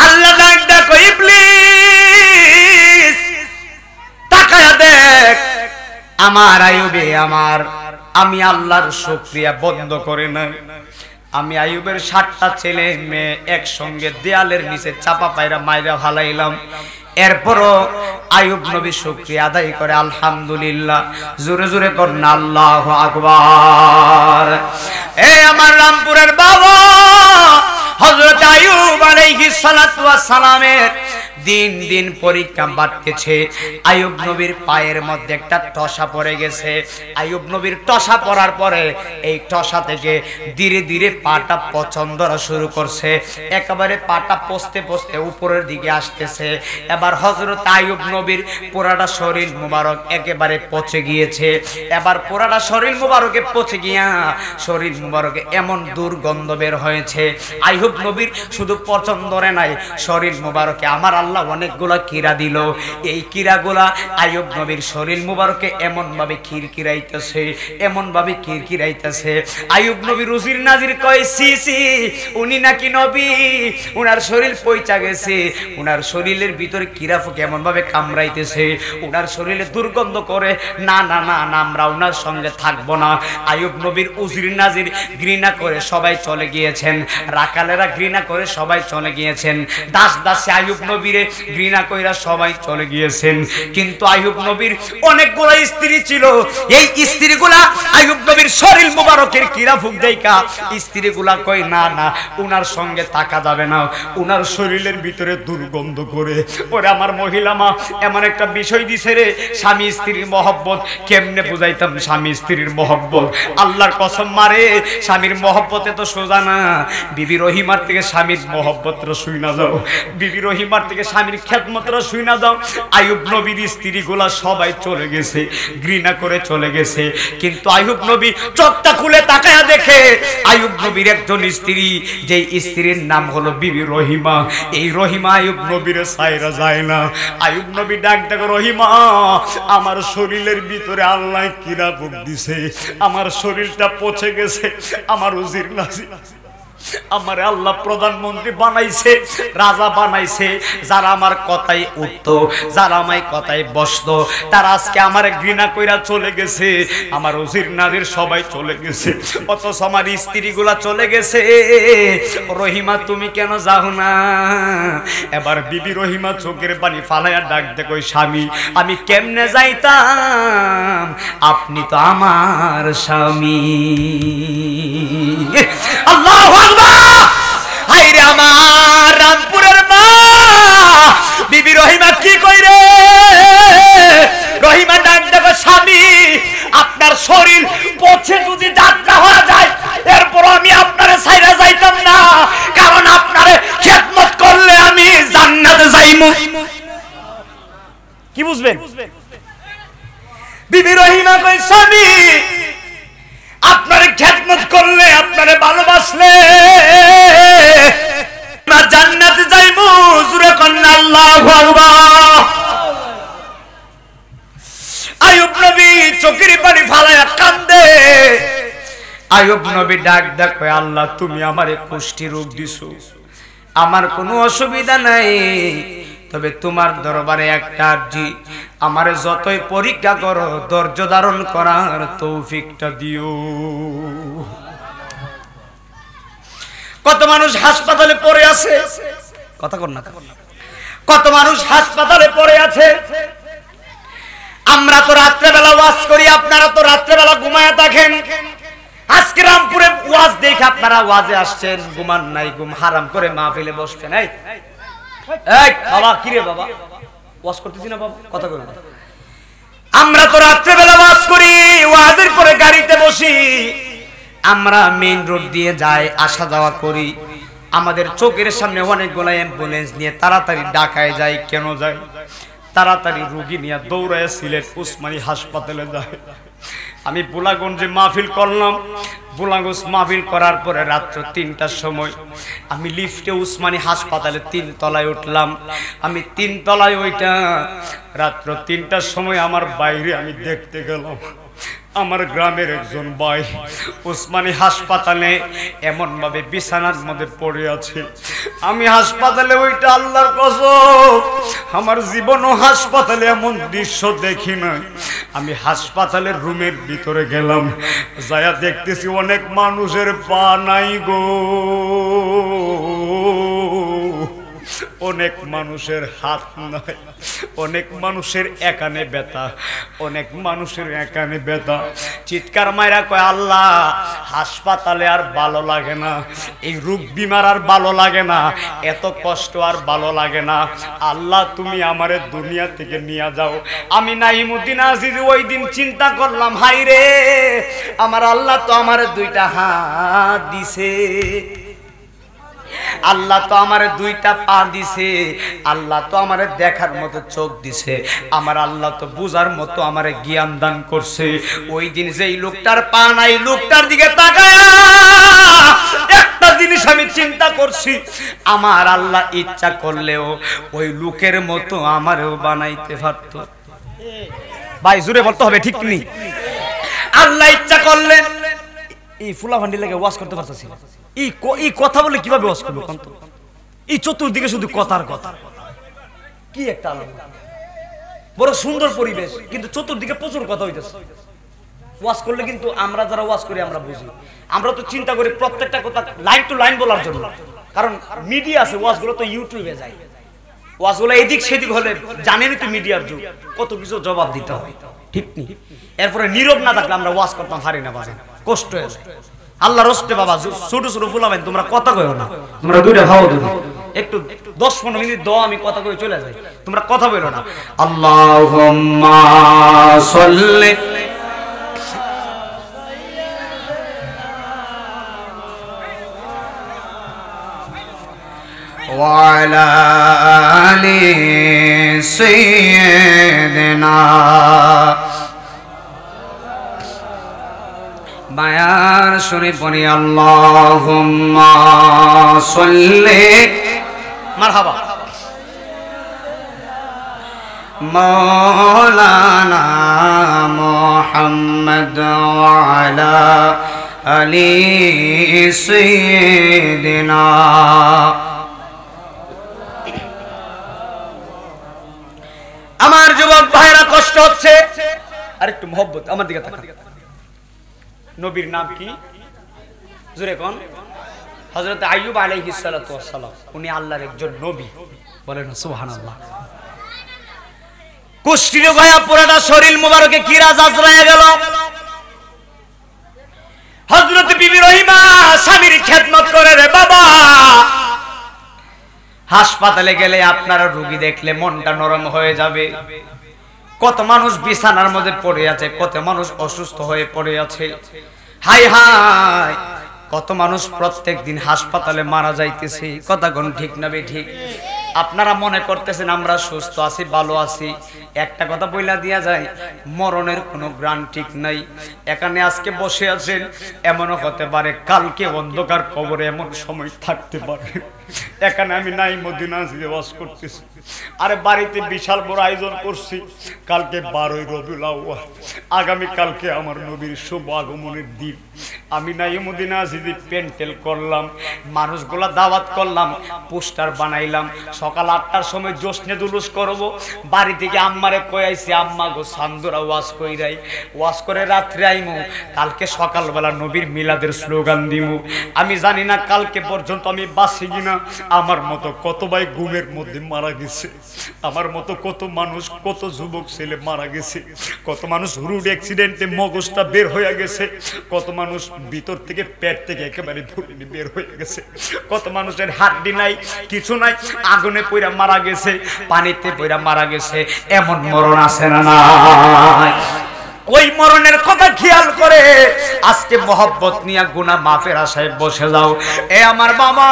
আল্লাহ ডাক দেখো ইবলিস তাকায়া দেখ আমার আইয়ুবে, আমি আল্লাহর শুকরিয়া বন্ধ করে না। আমি আইয়ুবের 7টা ছেলে মেয়ে একসঙ্গে দেয়ালের নিচে চাপা পায়রা মাইরা ফালাইলাম, এরপরও আইয়ুব নবী শুকরিয়া আদায় করে আলহামদুলিল্লাহ। জোরে জোরে করুন আল্লাহু আকবার। এই আমার রামপুরের বাবা হযরত আইয়ুব আলাইহিস সালাতু ওয়াস সালামের দিন দিন পরীক্ষা বাড়তেছে। আইয়ুব নবীর পায়ের মধ্যে একটা টসা পড়ে গেছে। আইয়ুব নবীর টসা পড়ার পরে এই টসা থেকে ধীরে ধীরে পাটা পচন ধরা শুরু করছে, একেবারে পাটা পচতে পচতে উপরের দিকে আসতেছে। এবার হযরত আইয়ুব নবীর পুরাটা শরীর মুবারক একেবারে পচে গিয়েছে। এবার পুরাটা শরীর মুবারকে পচে গিয়া শরীর মুবারকে এমন দুর্গন্ধ বের হয়েছে, আইয়ুব নবীর শুধু পচন ধরে নাই, শরীর মুবারকে আমার আল্লাহ অনেকগুলা কিরা দিল। এই কিরাগুলা আইয়ুব নবীর শরীর মুবারকে এমন ভাবে কিরকিরাইতেছে, এমন ভাবে কিরকিরাইতেছে। আইয়ুব নবী রুজির নাজির কয় সি সি, উনি নাকি নবী, উনার শরীর পয়চা গেছে, উনার শরীরের ভিতরে কিরা ফুকে এমন ভাবে কামড়াইতেছে, উনার শরীরে দুর্গন্ধ করে, না না না না আমরা উনার সঙ্গে থাকবো না। আইয়ুব নবীর উজির নাজির ঘৃণা করে সবাই চলে গিয়েছেন, রাকালেরা ঘৃণা করে সবাই চলে গিয়েছেন, দাস দাসী আইয়ুব নবীরে ঘৃণা কইরা সবাই চলে গিয়েছেন। কিন্তু আইয়ুব নবীর অনেকগুলো স্ত্রী ছিল, এই স্ত্রীগুলা আইয়ুব নবীর শরীর মুবারকের কিরা ফুক দেইকা স্ত্রীগুলা কই না না উনার সঙ্গে থাকা যাবে না, উনার শরীরের ভিতরে দুর্গন্ধ করে। ওরে আমার মহিলা মা এমন একটা বিষয় দিছে রে, স্বামী স্ত্রীর মহব্বত কেমনে বুঝাইতাম, স্বামী স্ত্রীর মহব্বত আল্লাহর কসম মারে, স্বামীর মহব্বতে তো সোজা না। বিবি রহিমার থেকে স্বামীর মহব্বতরা শুই না যাও, বিবি রহিমার থেকে স্বামীর খেদমতরা শুই না যাও। আইয়ুব নবীর স্ত্রীগুলা সবাই চলে গেছে, ঘৃণা করে চলে গেছে। কিন্তু আইয়ুব নবী চোখটা খুলে তাকায়া দেখে আইয়ুব নবীর একজন স্ত্রী, যেই স্ত্রীর নাম হলো বিবি রহিমা। এই রহিমা আইয়ুব নবীর সাইরা যায় না। আইয়ুব নবী ডাক ডাক রহিমা, আমার শরীরের ভিতরে আল্লাহ কিরা ফুক দিছে, আমার শরীরটা পচে গেছে, আমার উজির নাজি আমারে আল্লাহ প্রধানমন্ত্রী বানাইছে, রাজা বানাইছে, যারা আমার কথাই উঠতো, যারা আমায় কথাই বসতো, তারা আজকে আমার ঘৃণা কইরা চলে গেছে, আমার উজির নাজির সবাই চলে গেছে, অথচ আমার স্ত্রীগুলা চলে গেছে। রহিমা তুমি কেন যাও না? এবার বিবি রহিমা চোখের পানি ফালাইয়া ডাক দেখো, স্বামী আমি কেমনে যাইতাম, আপনি তো আমার স্বামী। আল্লাহু আকবার। হায়রে আমার রামপুরের মা বিবি রহিমা কি কই রে? রহিমা ডাক দেখো, স্বামী আপনার শরীর পচে যদি যাত্রা হয়ে যায়, এরপর আমি আপনারে ছাইরা যাইতাম না, কারণ আপনারে খেদমত করলে আমি জান্নাতে যাইমু। কি বুঝবেন? বিবি রহিমা কই, স্বামী আপনারে খেদমত করলে, আপনারে ভালোবাসলে আমরা জান্নাতে যাইবো। জোরে কন্না আল্লাহু আকবার। আইয়ুব নবী চোখের পানি ফালায়া কান্দে। আইয়ুব নবী ডাক ডাক কয়, আল্লাহ তুমি আমারে কুষ্ঠি রোগ দিছো, আমার কোনো অসুবিধা নাই, তবে তোমার দরবারে একটা আরজি, আমারে যতই পরীক্ষা করো ধৈর্য ধারণ করার তৌফিকটা দিও। কত মানুষ হাসপাতালে পড়ে আছে, কথা কর না, কত মানুষ হাসপাতালে পড়ে আছে। আমরা তো রাত্রেবেলা ওয়াজ করি, আপনারা তো রাত্রেবেলা ঘুমায়া থাকেন। আজকে রামপুরে ওয়াজ দেখে আপনারা ওয়াজে আসছেন, ঘুমান নাই, ঘুম হারাম করে মাহফিলে বসছেন। এই এই বাবা, কি রে বাবা, ওয়াজ করতেছি না বাবা, কথা কই না। আমরা তো রাত্রেবেলা ওয়াজ করি, ওয়াজের পরে গাড়িতে বসি, আমরা মেইন রোড দিয়ে যাই, আসা যাওয়া করি। আমাদের চোখের সামনে অনেকগুলো অ্যাম্বুলেন্স নিয়ে তাড়াতাড়ি ঢাকায় যায়। কেন যায়? তাড়াতাড়ি রোগী নিয়ে দৌড়ায় সিলেট উসমানী হাসপাতালে যায়। আমি বুলাগঞ্জে মাহফিল করলাম। বুলাগঞ্জ মাহফিল করার পরে রাত্র 3টার সময় আমি লিফটে উসমানী হাসপাতালে 3 তলায় উঠলাম। আমি 3 তলায় ওইটা রাত্র 3টার সময় আমার বাইরে আমি দেখতে গেলাম আমার গ্রামের একজন ভাই উসমানী হাসপাতালে এমন ভাবে বিছানার মধ্যে পড়ে আছে। আমি হাসপাতালে ওইটা আল্লাহর কসম আমার জীবনও হাসপাতালে এমন দৃশ্য দেখি না। আমি হাসপাতালের রুমের ভিতরে গেলাম, যায়া দেখতেছি অনেক মানুষের পা নাই গো, অনেক মানুষের হাত নাই, অনেক মানুষের একানে ব্যথা, অনেক মানুষের একানে ব্যথা। চিৎকার মাইরা কয় আল্লাহ হাসপাতালে আর ভালো লাগে না, এই রোগ বিমার আর ভালো লাগে না, এত কষ্ট আর ভালো লাগে না। আল্লাহ তুমি আমারে দুনিয়া থেকে নিয়ে যাও। আমি নাইমুদ্দিন আজিজ ওই দিন চিন্তা করলাম, হাই রে আমার আল্লাহ তো আমারে 2টা হাত দিছে, আল্লাহ তো আমারে 2টা পা দিছে, আল্লাহ তো আমারে দেখার মতো চোখ দিছে, আমার আল্লাহ তো বুঝার মতো আমারে জ্ঞান দান করছে। ওই দিন যেই লোকটার পা নাই লোকটার দিকে তাকায়া একটা জিনিস আমি চিন্তা করছি, আমার আল্লাহ ইচ্ছা করলেও ওই লোকের মতো আমারও বানাইতে পারত। ভাই জোরে বলতে হবে, ঠিক নেই? আল্লাহ ইচ্ছা করলেন এই ফুলা ভান্ডি লাগে ওয়াজ করতে পারতেছি, এই কথা বলে কিভাবে ওয়াজ করবো? এই চতুর্দিকে শুধু কথার কথা, কি একটা আলাদা বড় সুন্দর পরিবেশ, কিন্তু চতুর্দিকে প্রচুর কথা হইতেছে। ওয়াজ করলে কিন্তু আমরা যারা ওয়াজ করি আমরা বুঝি, আমরা তো চিন্তা করি প্রত্যেকটা কথা লাইন টু লাইন বলার জন্য, কারণ মিডিয়া আছে, ওয়াজগুলো তো ইউটিউবে যায়, ওয়াজগুলো এদিক সেদিক হলে জানেনই তো মিডিয়ার যুগ, কত কিছু জবাব দিতে হয়, ঠিক নেই? এরপরে নীরব না থাকলে আমরা ওয়াজ করতাম পারি না, বাজে কষ্ট হয়ে যায়। আল্লাহ রস্তে বাবা ছোট ছোট ফুলাবেন, তোমরা কথা কইও না, তোমরা 2টা ভাও দিও, একটু 10-15 মিনিট দাও, আমি কথা কই চলে যাই, তোমরা কথা বলো না। আল্লাহুম্মা সাল্লি ওয়া আলা আলি সাইয়্যিদিনা বায়ার শরীফ বলি আল্লাহুম্মা সাল্লি মারহাবা মাওলানা মুহাম্মদ ওয়া আলা আলি সাইয়্যিদিনা। আমার যুবক ভাইরা কষ্ট হচ্ছে, আর একটু মহব্বত আমার দিকে তাকান। নবীর নাম কি জোরে কোন? হযরত আইয়ুব আলাইহিস সালাতু ওয়াস সালাম, উনি আল্লাহর একজন নবী, বলেন সুবহানাল্লাহ। কুষ্ঠির গায়া পুরাটা শরীর মোবারকে কিরাজ আজরায়া গেল। হযরত বিবি রহিমা স্বামীর খেদমত করে, রে বাবা হাসপাতালে গেলে আপনারা রোগী দেখলে মনটা নরম হয়ে যাবে। কত মানুষ বিছানার মধ্যে পড়ে আছে, কত মানুষ অসুস্থ হয়ে পড়ে আছে, হাই হাই কত মানুষ প্রত্যেক দিন হাসপাতালে মারা যাইতেছে। কথা কোন ঠিক না বে ঠিক? আপনারা মনে করতেছেন আমরা সুস্থ আছি, ভালো আছি, একটা কথা বইলা দিয়া যায়, মরণের কোনো গ্যারান্টি নাই। এখানে আজকে বসে আছেন, এমনও হতে পারে কালকে অন্ধকার কবরে এমন সময় থাকতে পারে। এখানে আমি নাইমুদ্দিন আজিজ ওয়াজ করতেছি, আরে বাড়িতে বিশাল বড় আয়োজন করছি, কালকে 12ই রবিউল আউয়াল, আগামী কালকে আমার নবীর শুভ আগমনের দিন। আমি নাইমুদ্দিন আজিজ প্যান্ডেল করলাম, মানুষগুলা দাওয়াত করলাম, পোস্টার বানাইলাম, সকাল 8টার সময় জোশনে জুলুস করব। বাড়ি থেকে আম্মারে কই আইছি, আম্মা গো সান্দুরা ওয়াজ কইরাই, ওয়াজ করে রাত্রে আইমু, কালকে সকালবেলা নবীর মিলাদের স্লোগান দিমু। আমি জানি না কালকে পর্যন্ত আমি বাঁচি কিনা। আমার মতো কত ভাই ঘুমের মধ্যে মারা গেছে, আমার মতো কত মানুষ, কত যুবক ছেলে মারা গেছে, কত মানুষ রোড অ্যাক্সিডেন্টে মগজটা বের হয়ে গেছে, কত মানুষ ভিতর থেকে পেট থেকে একেবারে বের হয়ে গেছে, কত মানুষের হাড্ডি নাই, কিছু নাই, আগুনে পইরা মারা গেছে, পানিতে পইরা মারা গেছে। এমন মরণ আছে না নাই? ওই মরণের কথা খেয়াল করে আজকে মহব্বত নিয়ে গুনাহ মাফের আশায় বসে যাও। এ আমার বাবা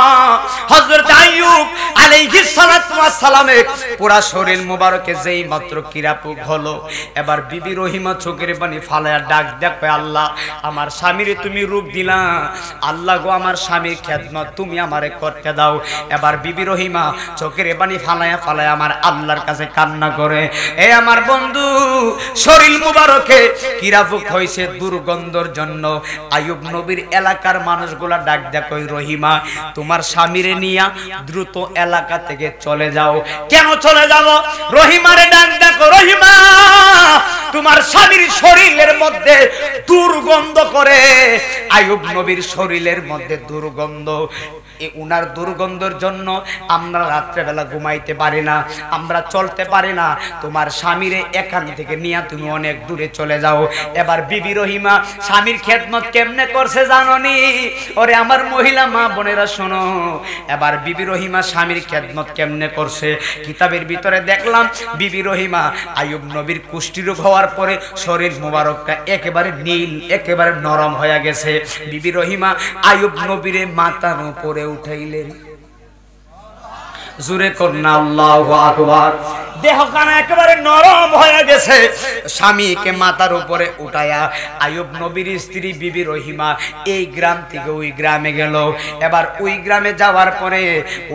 হযরত আইয়ুব আলাইহিস সালাতু ওয়াস সালামের পুরা শরীর মোবারকে যেই মাত্র কিরাপুক হলো, এবার বিবি রহিমা চোখের পানি ফালায়া ডাক দেখে, আল্লাহ আমার স্বামীরে তুমি রূপ দিলা, আল্লাহ গো আমার স্বামীর খেদমত তুমি আমারে করতে দাও। এবার বিবি রহিমা চোখের পানি ফালায়া ফালায়া আমার আল্লাহর কাছে কান্না করে। এ আমার বন্ধু শরীর মোবারকে কিরাপুক হইছে দুর্গন্ধর জন্য। আইয়ুব নবীর এলাকার মানুষগুলা ডাক দেখো, রহিমা তোমার স্বামীরে নিয়া দ্রুত এলাকা থেকে চলে যাও। কেন চলে যাব? রহিমারে ডাক দেখো, রহিমা তোমার স্বামীর শরীরের মধ্যে দুর্গন্ধ করে। আইয়ুব নবীর শরীরের মধ্যে দুর্গন্ধ, উনার দুর্গন্ধের জন্য আমরা রাত্রেবেলা ঘুমাইতে পারি না, আমরা চলতে পারি না। তোমার স্বামীরে এখান থেকে নিয়ে তুমি অনেক দূরে চলে যাও। এবার বিবি রহিমা স্বামীর খেদমত কেমনে করছে জাননি? ওরে আমার মহিলা মা বোনেরা শোনো, এবার বিবি রহিমা স্বামীর খেদমত কেমনে করছে কিতাবের ভিতরে দেখলাম। বিবি রহিমা আইয়ুব নবীর কুষ্ঠি রোগ হওয়ার পরে শরীর মোবারকটা একেবারে নীল, একেবারে নরম হয়ে গেছে। বিবি রহিমা আইয়ুব নবীরে মাথার উপরে উঠাইলেন। জোরে করনা আল্লাহু আকবার। দেহ কানা একেবারে নরম হয়ে গেছে। স্বামীকে মাথার উপরে উঠায়া আইয়ুব নবীর স্ত্রী বিবি রহিমা এই গ্রাম থেকে ওই গ্রামে গেল। এবার ওই গ্রামে যাওয়ার পরে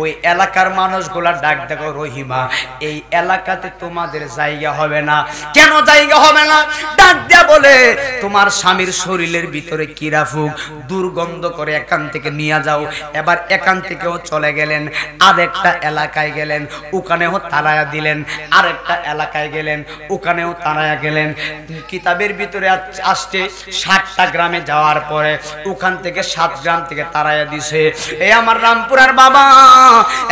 ওই এলাকার মানুষগুলা ডাক দেখো, রহিমা এই এলাকাতে তোমাদের জায়গা হবে না। কেন জায়গা হবে না? ডাক দেয়া বলে, তোমার স্বামীর শরীরের ভিতরে কিরাফুক দুর্গন্ধ করে, এখান থেকে নিয়ে যাও। এবার এখান থেকেও চলে গেলেন, আরেকটা এলাকায় গেলেন, ওখানেও তাড়ায়া দিলেন। আরেকটা এলাকায় গেলেন, ওখানেও তাড়ায়া গেলেন। কিতাবের ভিতরে আসছে 7টা গ্রামে যাওয়ার পরে ওখান থেকে 7 গ্রাম থেকে তাড়ায়া দিছে। এই আমার রামপুরার বাবা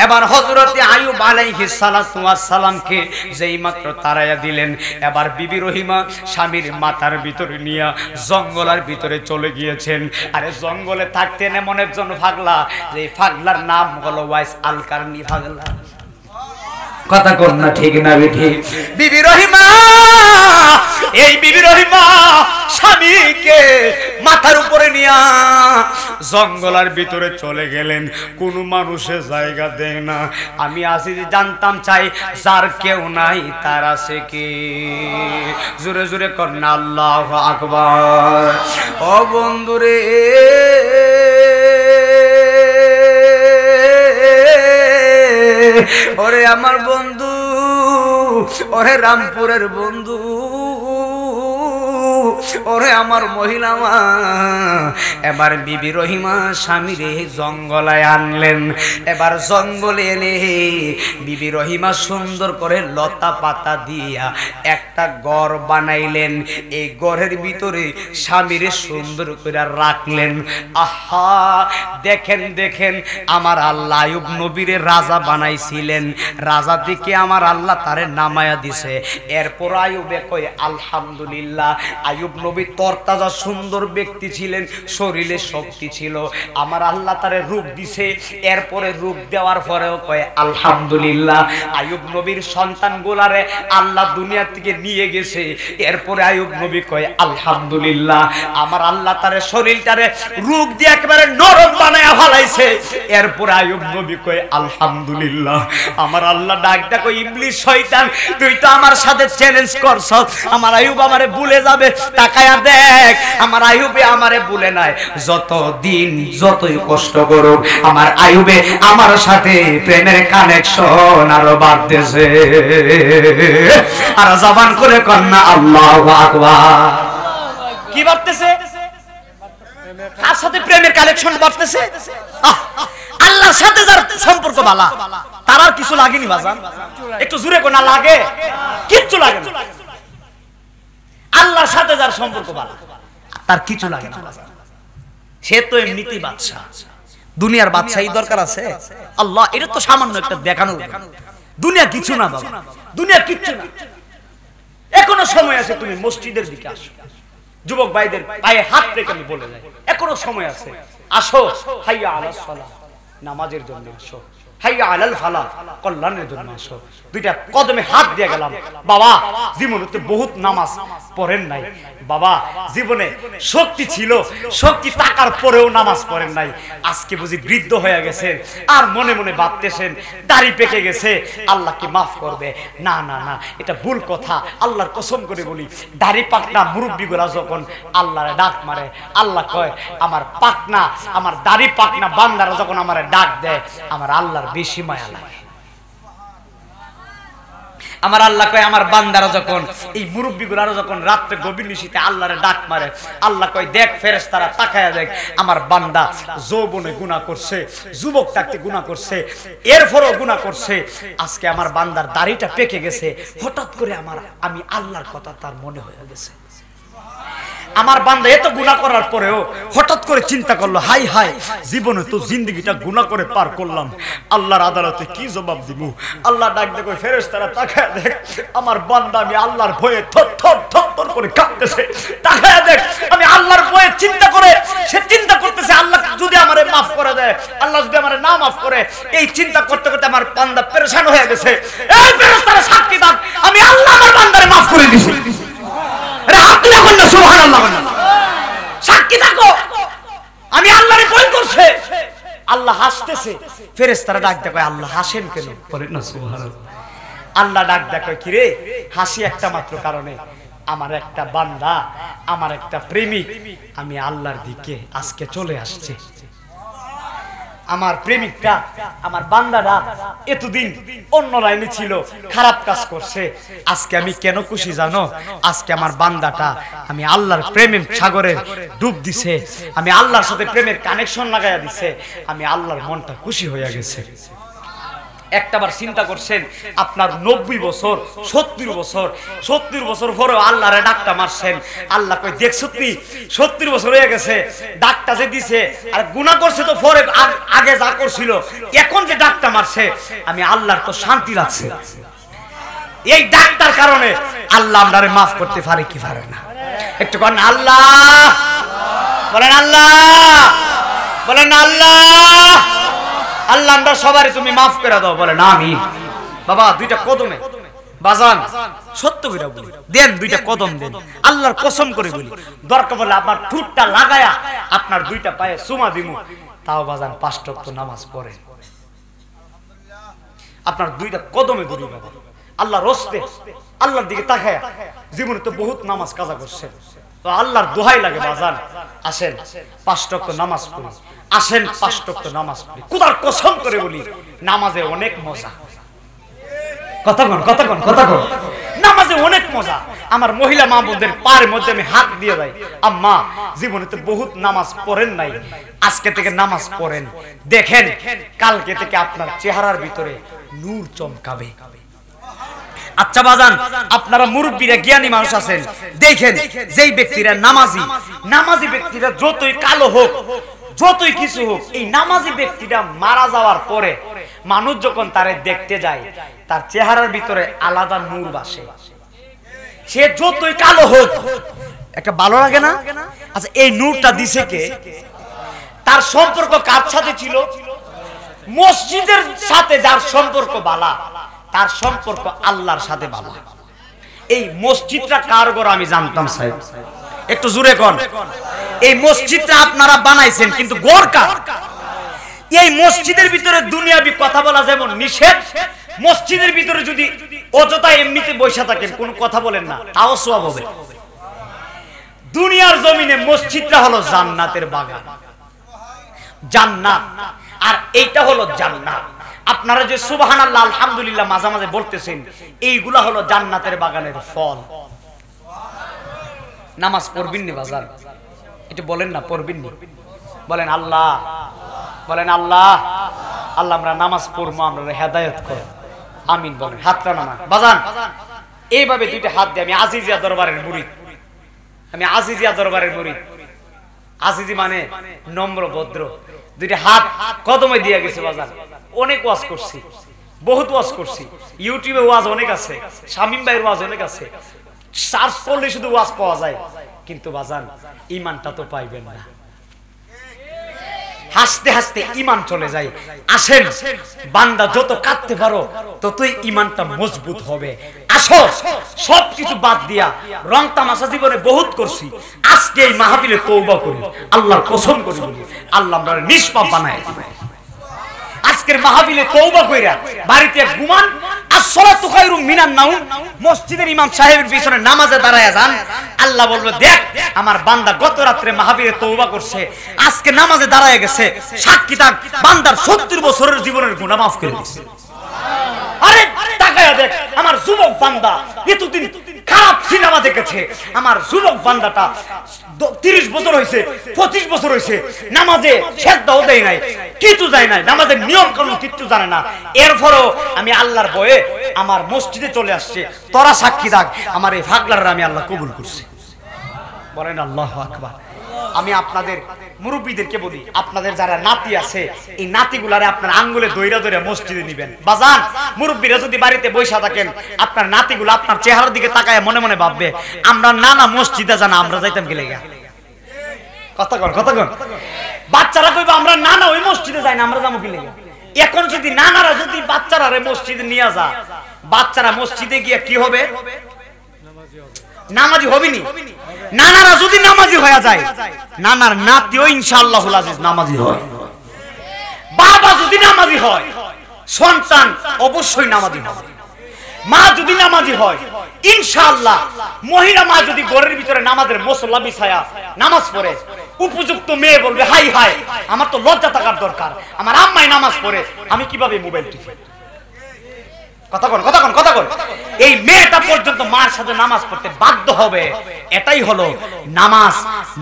এবার হযরতে আইয়ুব আলাইহিস সালাতু ওয়াস সালামকে যেই মাত্র তাড়ায়া দিলেন, এবার বিবি রহিমা স্বামীর মাথার ভিতরে নিয়ে জঙ্গলের ভিতরে চলে গিয়েছেন। আরে জঙ্গলে থাকতেন এমন একজন পাগলা, যে পাগলার নাম হলো ওয়াইস আল কারনি পাগলা। কথা কর না ঠিক না বেঠি? বিবি রহিমা, এই বিবি রহিমা স্বামীকে মাথার উপরে নিয়া জঙ্গলের ভিতরে চলে গেলেন। কোন মানুষের জায়গা দেয় না। আমি আসি জানতাম চাই, যার কেউ নাই তার আছে কি? জোরে জোরে কর না আল্লাহু আকবার। ও বন্ধুরে, ওরে আমার বন্ধু, ওরে রামপুরের বন্ধু, ওরে আমার মহিলা মা। এবার বিবি রহিমা স্বামীরে জঙ্গলে আনলেন। এবার জঙ্গলে এনে বিবি রহিমা সুন্দর করে লতা পাতা দিয়া একটা ঘর বানাইলেন। এই ঘরের ভিতরে স্বামীরে সুন্দর করে রাখলেন। আহা, দেখেন দেখেন, আমার আল্লাহ আইয়ুব নবীরে রাজা বানাইছিলেন। রাজা দিকে আমার আল্লাহ তারে নামায়া দিছে। এরপর আইয়ুবে কই আলহামদুলিল্লাহ। আইয়ুব নবী তরতাজা সুন্দর ব্যক্তি ছিলেন, শরীরে শক্তি ছিল। আমার আল্লাহ তারে রূপ দিছে। এরপরে রূপ দেওয়ার পরেও কয় আলহামদুলিল্লাহ। আইয়ুব নবীর সন্তানগুলারে আল্লাহ দুনিয়া থেকে নিয়ে গেছে। এরপরে আইয়ুব নবী কয় আলহামদুলিল্লাহ। আমার আল্লাহ তারে শরীরটারে রূপ দিয়ে একেবারে নরম বানায়া ফেলাইছে। এরপরে আইয়ুব নবী কয় আলহামদুলিল্লাহ। আমার আল্লাহ ডাক দেখো, ইবলিস শয়তান, তুই তো আমার সাথে চ্যালেঞ্জ করছ, আমার আইয়ুব আমারে ভুলে যাবে। তাকায়া দেখ, আমার আইয়ুবে আমারে ভুলে নাই। যতদিন যতই কষ্ট করুক, আমার আইয়ুবে আমার সাথে প্রেমের কানেকশন আরো বাড়তেছে। আর জবান করে কন্যা আল্লাহু আকবার। কি বাড়তেছে? কার সাথে প্রেমের কানেকশন বাড়তেছে? আল্লাহর সাথে যার সম্পর্ক ভালো, তার আর কিছু লাগেনি বাজান। একটু জোরে কোনা লাগে? কিচ্ছু লাগে না। আল্লাহর সাথে যার সম্পর্ক ভালো, তার কিছু লাগে না। সে তো এমনিতেই বাদশা, দুনিয়ার বাদশাহী দরকার আছে? আল্লাহ, এটা তো সামান্য একটা দেখানো। দুনিয়া কিছু না বাবা, দুনিয়া কিচ্ছু না। এখনো সময় আছে, তুমি মসজিদের দিকে আসো। যুবক ভাইদের পায়ে হাত রেখে আমি বলে যাই, এখনো সময় আছে, আসো। হাইয়া আলাস সালাহ, নামাজের জন্য আসো। হাইয়া আলাল ফালাহ, কল্যাণের জন্য আসো। দুইটা কদমে হাত দিয়ে গেলাম। বাবা জীবনে তো বহুত নামাজ পড়েন নাই, বাবা জীবনে শক্তি ছিল, শক্তি থাকার পরেও নামাজ পড়েন নাই, আজকে বুঝি বৃদ্ধ হয়ে গেছেন আর মনে মনে ভাবতেছেন দাড়ি পেকে গেছে আল্লাহকে মাফ করবে। না না না, এটা ভুল কথা। আল্লাহর কসম করে বলি, দাড়ি পাকনা মুরব্বীগুলা যখন আল্লাহরে ডাক মারে, আল্লাহ কয় আমার পাকনা, আমার দাড়ি পাকনা বান্দারা যখন আমারে ডাক দেয়, আমার আল্লাহর বেশি মায়া লাগে। আমার আল্লাহ কয় আমার বান্দারা যখন, এই মুরব্বীগুলারা যখন রাত্রে গভীর নিশীতে আল্লাহরে ডাক মারে, আল্লাহ কয় দেখ ফেরেশতারা তাকায়া দেখ, আমার বান্দা যৌবনে গুনাহ করছে, যুবক থাকতে গুনাহ করছে, এরপরও গুনাহ করছে, আজকে আমার বান্দার দাড়িটা পেকে গেছে, হঠাৎ করে আমি আল্লাহর কথা তার মনে হয়ে গেছে। আমার বান্দা এত গুনাহ করার পরেও হঠাৎ করে চিন্তা করলো, হাই হাই জীবনে তো জিন্দেগিটা গুনাহ করে পার করলাম, আল্লাহর আদালতে কি জবাব দিব? আল্লাহ ডাক দেখো ফেরেশতারা তাকায় দেখ, আমার বান্দা আমি আল্লাহর ভয়ে থর করে কাঁপতেছে। তাকায় দেখ আমি আল্লাহর ভয়ে চিন্তা করে, সে চিন্তা করতেছে আল্লাহ যদি আমারে মাফ করে দেয়, আল্লাহ যদি আমারে না মাফ করে, এই চিন্তা করতে করতে আমার বান্দা পেরেশান হয়ে গেছে। এই ফেরেশতারা সাক্ষী দাও আমি আল্লাহ আমার বান্দারে মাফ করে দিয়েছি। সাক্ষী থাকো আমি আল্লাহরে ভয় করছে। আল্লাহ হাসতেছে, ফেরেশতারা ডাক দেয় আল্লাহ হাসেন কেন? বলেন না সুবহানাল্লাহ। আল্লাহ ডাক দেয় কি রে, হাসি একটা মাত্র কারণে, আমার একটা বান্দা, আমার একটা প্রেমিক আমি আল্লাহর দিকে আজকে চলে আসছে। আমার প্রেমিকটা, আমার বান্দাটা এতদিন অন্য লাইনে ছিল, খারাপ কাজ করছে, আজকে আমি কেন খুশি জানো? আজকে আমার বান্দাটা আমি আল্লাহর প্রেমের সাগরে ডুব দিছে, আমি আল্লাহর সাথে প্রেমের কানেকশন লাগাইয়া দিছে, আমি আল্লাহর মনটা খুশি হয়ে গেছে। একটাবার চিন্তা করছেন আপনার 90 বছর 70 বছর পরে আল্লাহরে ডাকটা মারছেন, আল্লাহ কই দেখছ তুই 70 বছর হয়ে গেছে, ডাকটা যে দিছে আর গুনাহ করছে তো পরে আগে যা করছিল, এখন যে ডাকটা মারছে আমি আল্লাহর তো শান্তি লাগছে। এই ডাকটার কারণে আল্লাহ আমারে maaf করতে পারে কি পারে না? একটু কোন আল্লাহ, বলেন আল্লাহ, বলেন আল্লাহ। আল্লাহ আমরা সবারই তুমি মাফ করে দাও, বলেন আমিন। বাবা দুইটা কদমে বাজান সত্য করে বলি দেন, দুইটা কদম দেন, আল্লাহর কসম করে বলি, দরকার বলে আপনার ঠুটটা লাগায়া আপনার দুইটা পায়ে চুমা দিমু, তাও বাজান 5 ওয়াক্ত নামাজ পড়ে আপনার দুইটা কদমে ধরি বাবা, আল্লাহর রস্তে আল্লাহর দিকে তাকায়া। জীবনে তো বহুত নামাজ কাজা করছে, তো আল্লাহর দোহাই লাগে বাজান আসেন 5 ওয়াক্ত নামাজ পড়ি, আসেন 5 ওয়াক্ত নামাজ পড়ি। খোদার কসম করে বলি নামাজে অনেক মজা। কথা কন নামাজে অনেক মজা। আমার মহিলা মা বোনদের পায়ের মধ্যে আমি হাত দিয়ে যাই, আম্মা জীবনে তো বহুত নামাজ পড়েন নাই, আজকে থেকে নামাজ পড়েন, দেখেন কালকে থেকে আপনার চেহারার ভিতরে নূর চমকাবে। আচ্ছা বাজান আপনারা মুরব্বীরা জ্ঞানী মানুষ আছেন, দেখেন যেই ব্যক্তিরা নামাজি ব্যক্তিরা যতই কালো হোক, যতই কিছু হোক, এই নামাজি ব্যক্তিটা মারা যাওয়ার পরে মানুষ যখন তারে দেখতে যায়, তার চেহারার ভিতরে আলাদা নূর ভাসে। সে যতই কালো হোক একটা ভালো লাগে না? আচ্ছা এই নূরটা দিছে কে? তার সম্পর্ক কার সাথে ছিল? মসজিদের সাথে যার সম্পর্ক বালা, তার সম্পর্ক আল্লাহর সাথে বালা। এই মসজিদটা কার ঘর আমি জানতাম সাহেব, একটু জোরে কোন। এই মসজিদটা আপনারা বানাইছেন, কিন্তু ঘর কার? এই মসজিদের ভিতরে দুনিয়াবি কথা বলা যেমন নিষেধ, মসজিদের ভিতরে যদি অযথা এমনিতে বসে থাকেন কোনো কথা বলেন না, তাও সওয়াব হবে। দুনিয়ার জমিনে মসজিদটা হলো জান্নাতের বাগান, জান্নাত, আর এইটা হলো জান্নাত। আপনারা যে সুবহানাল্লাহ আলহামদুলিল্লাহ মাঝে মাঝে বলতেছেন, এইগুলা হলো জান্নাতের বাগানের ফল। নামাজ পড়বেন নি বাজার? এটা বলেন না, পড়বেন নি? বলেন আল্লাহ, বলেন আল্লাহ। আল্লাহ আমরা নামাজ পড়বো, আমরা হেদায়েত কর, আমিন বলেন। হাতটা নামা বাজান, এইভাবে দুইটা হাত দিয়ে আমি আজিজিয়া দরবারের মুরিদ, আমি আজিজিয়া দরবারের মুরিদ। আজিজি মানে নম্র ভদ্র। দুইটা হাত কদমে দিয়ে গেছে বাজান। অনেক ওয়াজ করছি, বহুত ওয়াজ করছি, ইউটিউবে ওয়াজ অনেক আছে, শামীম ভাইয়ের ওয়াজ অনেক আছে, সার্চ করলে শুধু ওয়াজ পাওয়া যায়, কিন্তু বাজান ঈমানটা তো পাইবেন না। হাসতে হাসতে ঈমান চলে যায়। আসেন বান্দা যত কাঁদতে পারো ততই ঈমানটা মজবুত হবে। আসো সবকিছু বাদ দিয়া রং তামাশা জীবনে বহুত করছি, আজকে এই মাহফিলে তওবা করি, আল্লাহর কসম করে বলি আল্লাহ আমাদের নিষ্পাপ বানায় দিবে। আজকের মাহফিলে তওবা কইরা বাড়িতে ঘুমান। আসসালাতু খায়রুম মিনান নাওম, মসজিদের ইমাম সাহেবের পিছনে নামাজে দাঁড়ায়া যান, আল্লাহ বলবে দেখ আমার বান্দা গত রাতে মাহফিলে তওবা করছে, আজকে নামাজে দাঁড়ায়া গেছে, সাক্ষী থাক বান্দার 70 বছরের জীবনের গুনাহ মাফ করে দিয়েছে। আরে তাকায়া দেখ আমার যুবক বান্দা এতদিন খারাপ সিনেমা দেখেছে, আমার যুবক বান্দাটা 30 বছর হইছে, 25 বছর হইছে, নামাজে সেজদাও দেয় নাই, কিছু যায় নাই, নামাজের নিয়ম কানুন কিচ্ছু জানে না, এরপরও আমি আল্লাহর ভয়ে আমার মসজিদে চলে আসছে। তোরা সাক্ষী থাক আমার এই ফাগলার আমি আল্লাহ কবুল করছি। বলেন আল্লাহু আকবার। আমি আপনাদের মুরব্বীদেরকে বলি, আপনাদের যারা নাতি আছে এই নাতিগুলারে আপনার আঙ্গুলে দইরা দইরা মসজিদে নিবেন। বাজান মুরব্বীরা যদি বাড়িতে বসে থাকেন আপনার নাতিগুলো আপনার চেহারার দিকে তাকায় মনে মনে ভাববে আমরা নানা মসজিদে জানা আমরা যাইতাম গেলে গা। কথা কন কথা কন। বাচ্চারা কইবা আমরা নানা ওই মসজিদে যাই না আমরা যাবো গেলে গা। এখন যদি নানারা যদি বাচ্চারা মসজিদে নিয়ে যা, বাচ্চারা মসজিদে গিয়ে কি হবে? নামাজি হবেনি। নানারা যদি নামাজি হয়ে যায় নানার নাতিও ইনশাআল্লাহুল আজিজ নামাজি হয়। বাবা যদি নামাজি হয় সন্তান অবশ্যই নামাজি হবে। মা যদি নামাজি হয় ইনশাআল্লাহ, মহিলা মা যদি ঘরের ভিতরে নামাজের মুসল্লা বিছায়া নামাজ পড়ে, উপযুক্ত মেয়ে বলবে হাই হাই আমার তো লজ্জা থাকার দরকার, আমার আম্মাই নামাজ পড়ে আমি কিভাবে মোবাইল টিপি। কথা কন কথা কন কথা কন। এই মেয়েটা পর্যন্ত মার সাথে নামাজ পড়তে বাধ্য হবে, এটাই হলো নামাজ,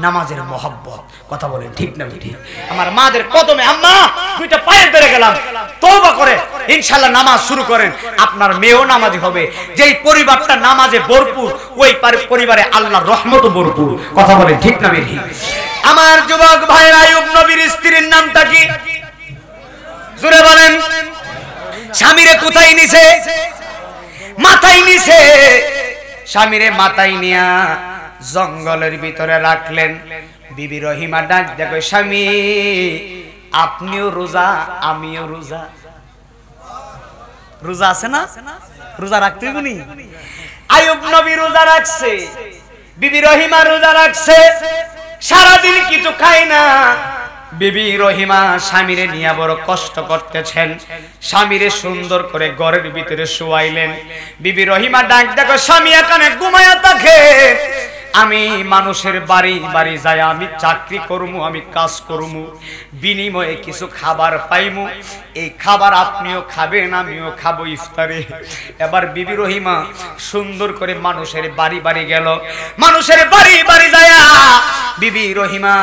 নামাজের মহব্বত। কথা বলেন ঠিক না ঠিক? আমার মাদের কদমে আম্মা দুইটা পায়ে ধরে গেলাম, তওবা করে ইনশাআল্লাহ নামাজ শুরু করেন, আপনার মেয়েও নামাজি হবে। যেই পরিবারটা নামাজে ভরপুর ওই পরিবারে আল্লাহর রহমতও ভরপুর। কথা বলেন ঠিক না ঠিক? আমার যুবক ভাইরা আইয়ুব নবীর স্ত্রীর নামটা কি জোরে বলেন? স্বামীরে কোথায় নিছে? মাথায় নিছে। স্বামীরে মাথায় নিয়া জঙ্গলের ভিতরে রাখলেন। বিবি রহিমা ডাক দেখো স্বামী আপনিও রোজা আমিও রোজা। রোজা আছে না? রোজা রাখতে হইবনি। আইয়ুব নবী রোজা রাখছে, বিবি রহিমা রোজা রাখছে, সারাদিন কিছু খায় না। বিবি রহিমা স্বামীরে নিয়ে বড় কষ্ট করতেছেন। স্বামীরে সুন্দর করে ঘরের ভিতরে শুয়াইলেন। বিবি রহিমা ডাক দেখো স্বামী এখানে ঘুমায়া থাকে, আমি মানুষের বাড়ি বাড়ি যাই, আমি চাকরি করমু, আমি কাজ করমু, বিনিময়ে কিছু খাবার পাইমু, এই খাবার আপনিও খাবেন আমিও খাবো ইফতারে। এবার বিবি রহিমা সুন্দর করে মানুষের বাড়ি বাড়ি গেল। মানুষের বাড়ি বাড়ি যায়া বিবি রহিমা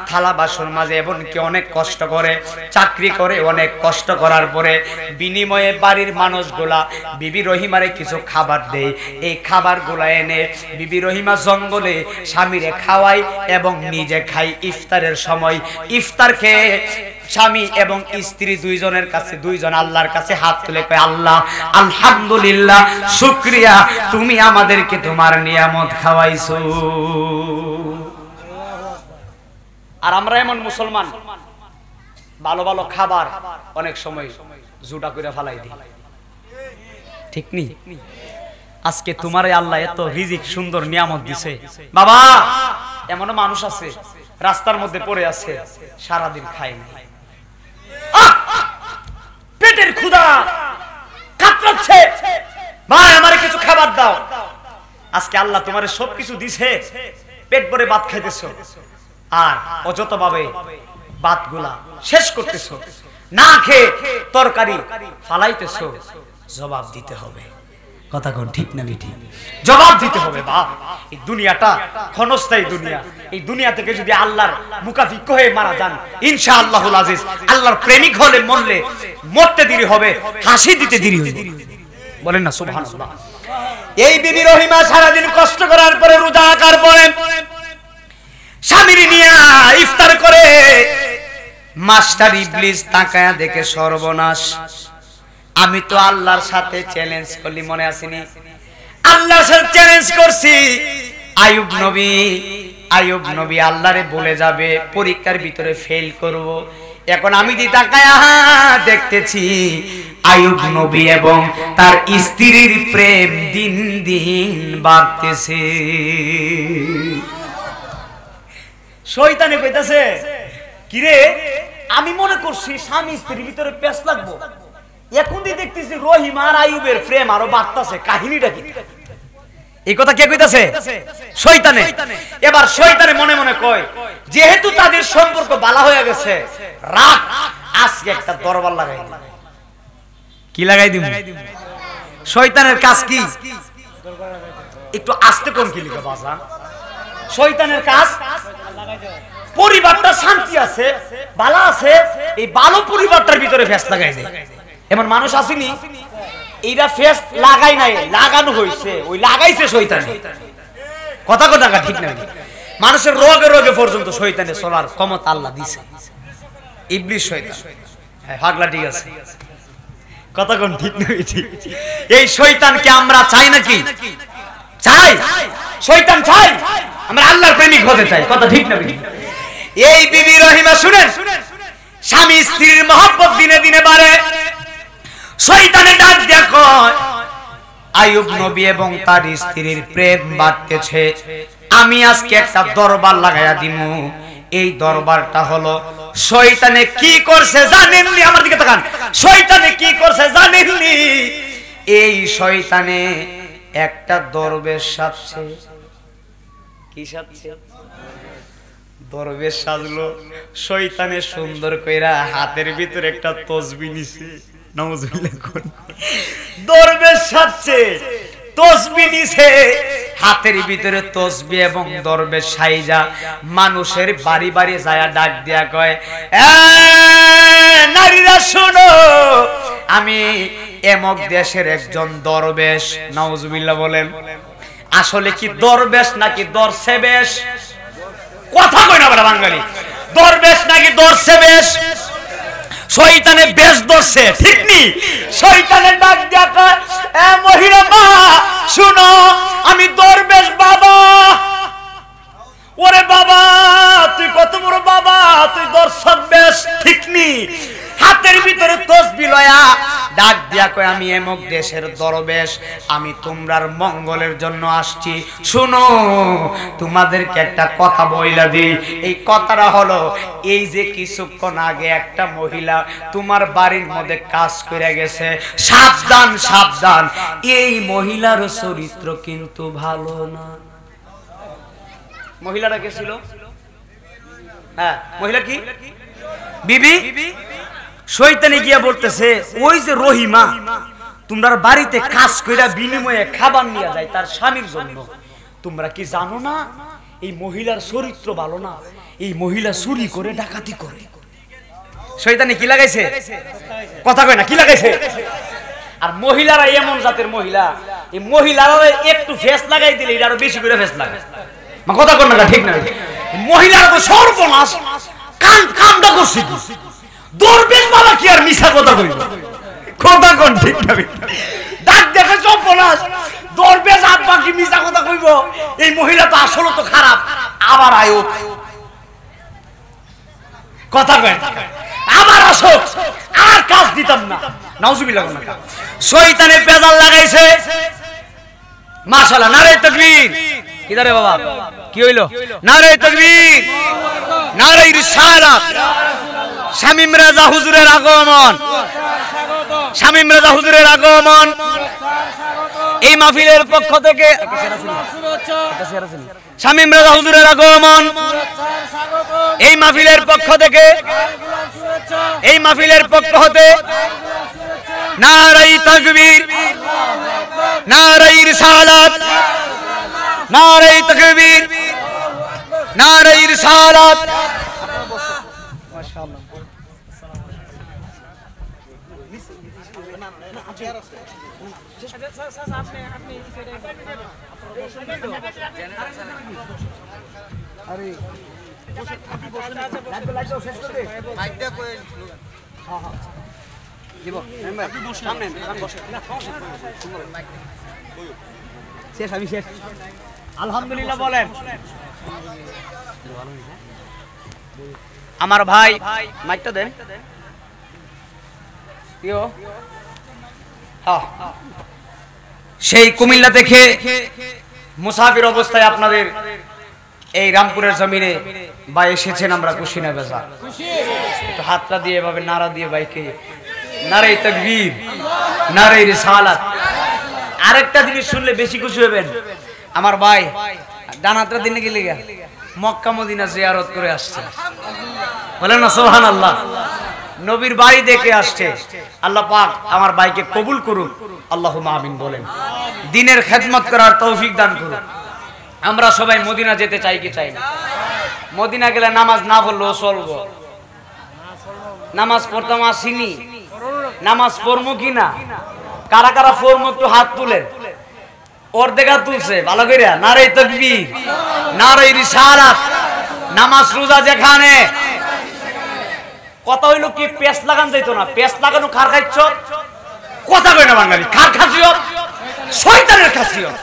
থালা বাসন মাঝে এমনকি অনেক কষ্ট করে, চাকরি করে, অনেক কষ্ট করার পরে বিনিময়ে বাড়ির মানুষগুলা বিবি রহিমারে কিছু খাবার দেয়। এই খাবারগুলা এনে বিবি রহিমা জঙ্গলে স্বামীরে খাওয়ায় এবং নিজে খাই। ইফতারের সময় ইফতার খেয়ে স্বামী এবং স্ত্রী দুইজনের কাছে দুইজন আল্লাহর কাছে হাত তুলে কয় আল্লাহ আলহামদুলিল্লাহ, শুকরিয়া তুমি আমাদেরকে তোমার নিয়ামত খাওয়াইছো। আর আমরা এমন মুসলমান ভালো ভালো খাবার অনেক সময় জুটা করে ফেলাই দিই, ঠিক নি? আজকে তোমার আল্লাহ এত রিজিক সুন্দর নিয়ামত দিছে, বাবা এমনও মানুষ আছে রাস্তার মধ্যে পড়ে আছে সারাদিন খায় না, পেটের ক্ষুধা কাতরাচ্ছে, ভাই আমারে কিছু খাবার দাও। আজকে আল্লাহ তোমারে সবকিছু দিছে, পেট ভরে ভাত খাইতেছো আর অযথভাবে ভাতগুলা শেষ করতেছো, না খেয়ে তরকারি ফালাইতেছো, জবাব দিতে হবে। কথা কোন ঠিক না ঠিক? জবাব দিতে হবে। বাপ এই দুনিয়াটা ক্ষণস্থায়ী দুনিয়া, এই দুনিয়া থেকে যদি আল্লাহর মুখাফিক হয়ে মারা যান ইনশাআল্লাহুল আজিজ আল্লাহর প্রেমিক হলে মরলে মরতে দেরি হবে, হাসি দিতে দেরি হবে। বলেন না সুবহানাল্লাহ। এই বিবি রহিমা সারাদিন কষ্ট করার পরে রোজা রাখার পরে স্বামীর নিয়ে ইফতার করে। মাস্টার ইবলিস তাকায়া দেখে সর্বনাশ, আমি তো আল্লাহর সাথে চ্যালেঞ্জ করলি, মনে আসেনি? আল্লাহর সাথে চ্যালেঞ্জ করছি। আইয়ুব নবী আল্লাহরে বলে যাবে পরীক্ষার ভিতরে ফেল করব, এখন আমি যে তাকায়া দেখতেছি আইয়ুব নবী এবং তার স্ত্রীর প্রেম দিন দিন বাড়তেছে। শয়তানে কইতাছে কিরে আমি মনে করছি স্বামী স্ত্রীর ভিতরে পেশ লাগবো, এখন দিয়ে দেখতেছি রহিম আর আইয়ুবের প্রেম আরো বাড়তেছে। কাহিনীটা কি? এই কথা কে কইতাছে? শয়তানে। এবার শয়তানে মনে মনে কয় যেহেতু তাদের সম্পর্ক বালা হয়ে গেছে, রাত আজকে একটা দরবার লাগাই দিই। কি লাগাই দিব? শয়তানের কাজ কি? একটু আস্তে কোন কি লিখে বাজান। শয়তানের কাজ পরিবারটা শান্তি আছে, ভালো আছে, এই ভালো পরিবারটার ভিতরে ফেস লাগাই দেয়। এমন মানুষ আসেনি এইটা ফেস লাগাই নাই, লাগানো হয়েছে, ওই লাগাইছে শয়তান। কথা কথা ঠিক না? মানুষের রোগে রোগে পর্যন্ত শয়তানে চলার ক্ষমতা আল্লাহ দিছে। ইবলিস শয়তান, হ্যাঁ পাগলা, ঠিক আছে কথা কোন ঠিক না? এই শয়তানকে আমরা চাই নাকি? চাই। শয়তান চাই আমরা আল্লাহর প্রেমিক হতে চাই। কথা ঠিক না? এই বিবি রহিমা শুনেন, স্বামী স্ত্রীর মহব্বত দিনে দিনে বাড়ে। শয়তানের ডাক দেখো আইয়ুব নবী এবং তার স্ত্রীর প্রেম বাড়তেছে, আমি আজকে একটা দরবার লাগাইয়া দিমু। এই দরবারটা হলো শয়তানে কি করছে জানেননি? আমার দিকে তাকান। শয়তানে কি করছে জানেননি? এই শয়তানে একটা দরবেশ সাজছে। কি সাজছে? দরবেশ সাজলো। শয়তানে সুন্দর কইরা হাতের ভিতরে একটা তসবিহ নিছে। নাউজুবিল্লাহ। দরবেশ সাজছে, তসবিহ নিছে হাতের ভিতরে তসবিহ, এবং দরবেশ সাইজা মানুষের বাড়ি বাড়ি যায় ডাক দিয়া কয়, নারীরা শোনো, আমি এমক দেশের একজন দরবেশ। নাউজুবিল্লাহ বলেন। আসলে কি দরবেশ নাকি দরসেবেশ? কথা কই না বড় বাঙালি। দরবেশ নাকি দরসেবেশ? শয়তানে বেশ ধরছে, ঠিক নি? শয়তানের ডাক দিয়া কয়, এ মহিলা মা শুনো, আমি দরবেশ বাবা। ওরে বাবা, তুই কত বড় বাবা, তুই দর্শক বেশ, ঠিক নি? হাতের ভিতরে তসবিহ লয়া ডাক দিয়া কয়, আমি এমক দেশের দরবেশ, আমি তোমরার মঙ্গলের জন্য আসছি। শুনো, তোমাদেরকে একটা কথা বইলা দিই। এই কথাটা হলো, এই যে কিছুক্ষণ আগে একটা মহিলা তোমার বাড়ির মধ্যে কাজ করে গেছে, সাবধান সাবধান, এই মহিলার চরিত্র কিন্তু ভালো না। মহিলাটা কে ছিল? হ্যাঁ, মহিলা কি? বিবি। শয়তানে গিয়া বলতেছে, ওই যে রহিমা তোমরা বাড়িতে কাজ কইরা বিনিময়ে খাবার নিয়ে যায় তার স্বামীর জন্য, তোমরা কি জানো না এই মহিলার চরিত্র ভালো না? এই মহিলা চুরি করে, ডাকাতি করে। শয়তানে কি লাগাইছে? কথা কয় না, কি লাগাইছে? আর মহিলারা এমন জাতের মহিলা, এই মহিলারা একটু ফেস লাগাই দিলে এটা আরো বেশি করে ফেস লাগে। কথা কর না, ঠিক না? মহিলারা তো সর্বনাশ, কামটা করছে। দরবেশ বাবা কি আর মিছা কথা কইব? কথা কোন ঠিক না? ডাক দেখে সর্বনাশ, দরবেশ আব্বা কি মিছা কথা কইব? এই মহিলা তো আসলে তো খারাপ। আবার আয়ুব, কথা কয় আবার আসো, আর কাজ দিতাম না। নাউজুবিল্লাহ। শয়তানে পেজাল লাগাইছে। মাশাআল্লাহ, নারে তাকবীর। কিদারে বাবা, কি হইলো? নারে তাকবীর, নারে রিসালাত। শামীম রাজা হুজুরের আগমন, শামীম রাজা হুজুরের আগমন। এই মাহফিলের পক্ষ থেকে শামীম রাজা হুজুরের আগমন। এই মাহফিলের পক্ষ থেকে, এই মাহফিলের পক্ষ হতে নারে তাকবীর, নারে রিসালাত, নারে তাকবীর, নারে রিসালাত। মাশাআল্লাহ। আলহামদুলিল্লাহ বলেন। আমার ভাই মাইকটা দেন। সেই কুমিল্লা থেকে মুসাফির অবস্থায় আপনাদের এই রামপুরের জমিনে ভাই এসেছেন, আমরা খুশি না বেজা? একটু হাতটা দিয়ে এভাবে নারা দিয়ে ভাইকে নারে তাকবীর, নারে রিসালাত। আরেকটা জিনিস শুনলে বেশি খুশি হবেন, আমার ভাই ডানাত্রা দিনে গেলে মক্কা মদিনা জিয়ারত করে আসছে, বলেন না সুবহানাল্লাহ। নবীর বাড়ি দেখে আসছে। আল্লাহ পাক আমার ভাইকে কবুল করুক, আল্লাহুম্মা আমিন বলেন। দ্বীনের খেদমত করার তৌফিক দান করুন। আমরা সবাই মদিনা যেতে চাই কি চাই না? মদিনা গেলে নামাজ না পড়লেও চলবো। নামাজ পড়তাম আসিনি, নামাজ পড়বো কি না? কারা কারা পড়বো একটু হাত তুলেন। অর্ধেক হাত তুলছে, ভালো করে নারে তাকবীর, নারে রিসালাত। নামাজ রোজা যেখানে, কথা হইলো কি পেস লাগান যাইতো না? পেস লাগানো খার খাইছ, কথা কই না বাঙালি। খার খাসিয়ত শয়তানের খাসিয়ত।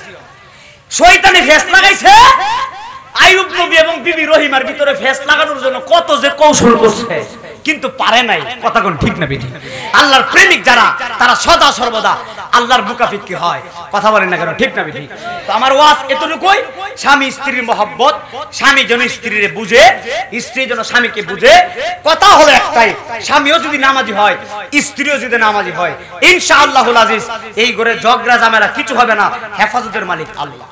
শয়তানে ফেস লাগাইছে। আইয়ুব নবী এবং বিবি রহিমার ভিতরে ফেস লাগানোর জন্য কত যে কৌশল করছে, কিন্তু পারে নাই। কথা কোন ঠিক না বেঠিক? আল্লাহর প্রেমিক যারা, তারা সদা সর্বদা আল্লাহর মুকাফিকি হয়। কথা বলেন না কেন? ঠিক না বেঠিক? তো আমার ওয়াজ এতটুকুই, স্বামী স্ত্রীর মহব্বত, স্বামী যেন স্ত্রীরে বুঝে, স্ত্রী যেন স্বামীকে বুঝে। কথা হলো একটাই, স্বামীও যদি নামাজি হয়, স্ত্রীও যদি নামাজি হয়, ইনশাআল্লাহুল আজিজ এই ঘরে ঝগড়া ঝামেলা কিছু হবে না। হেফাজতের মালিক আল্লাহ।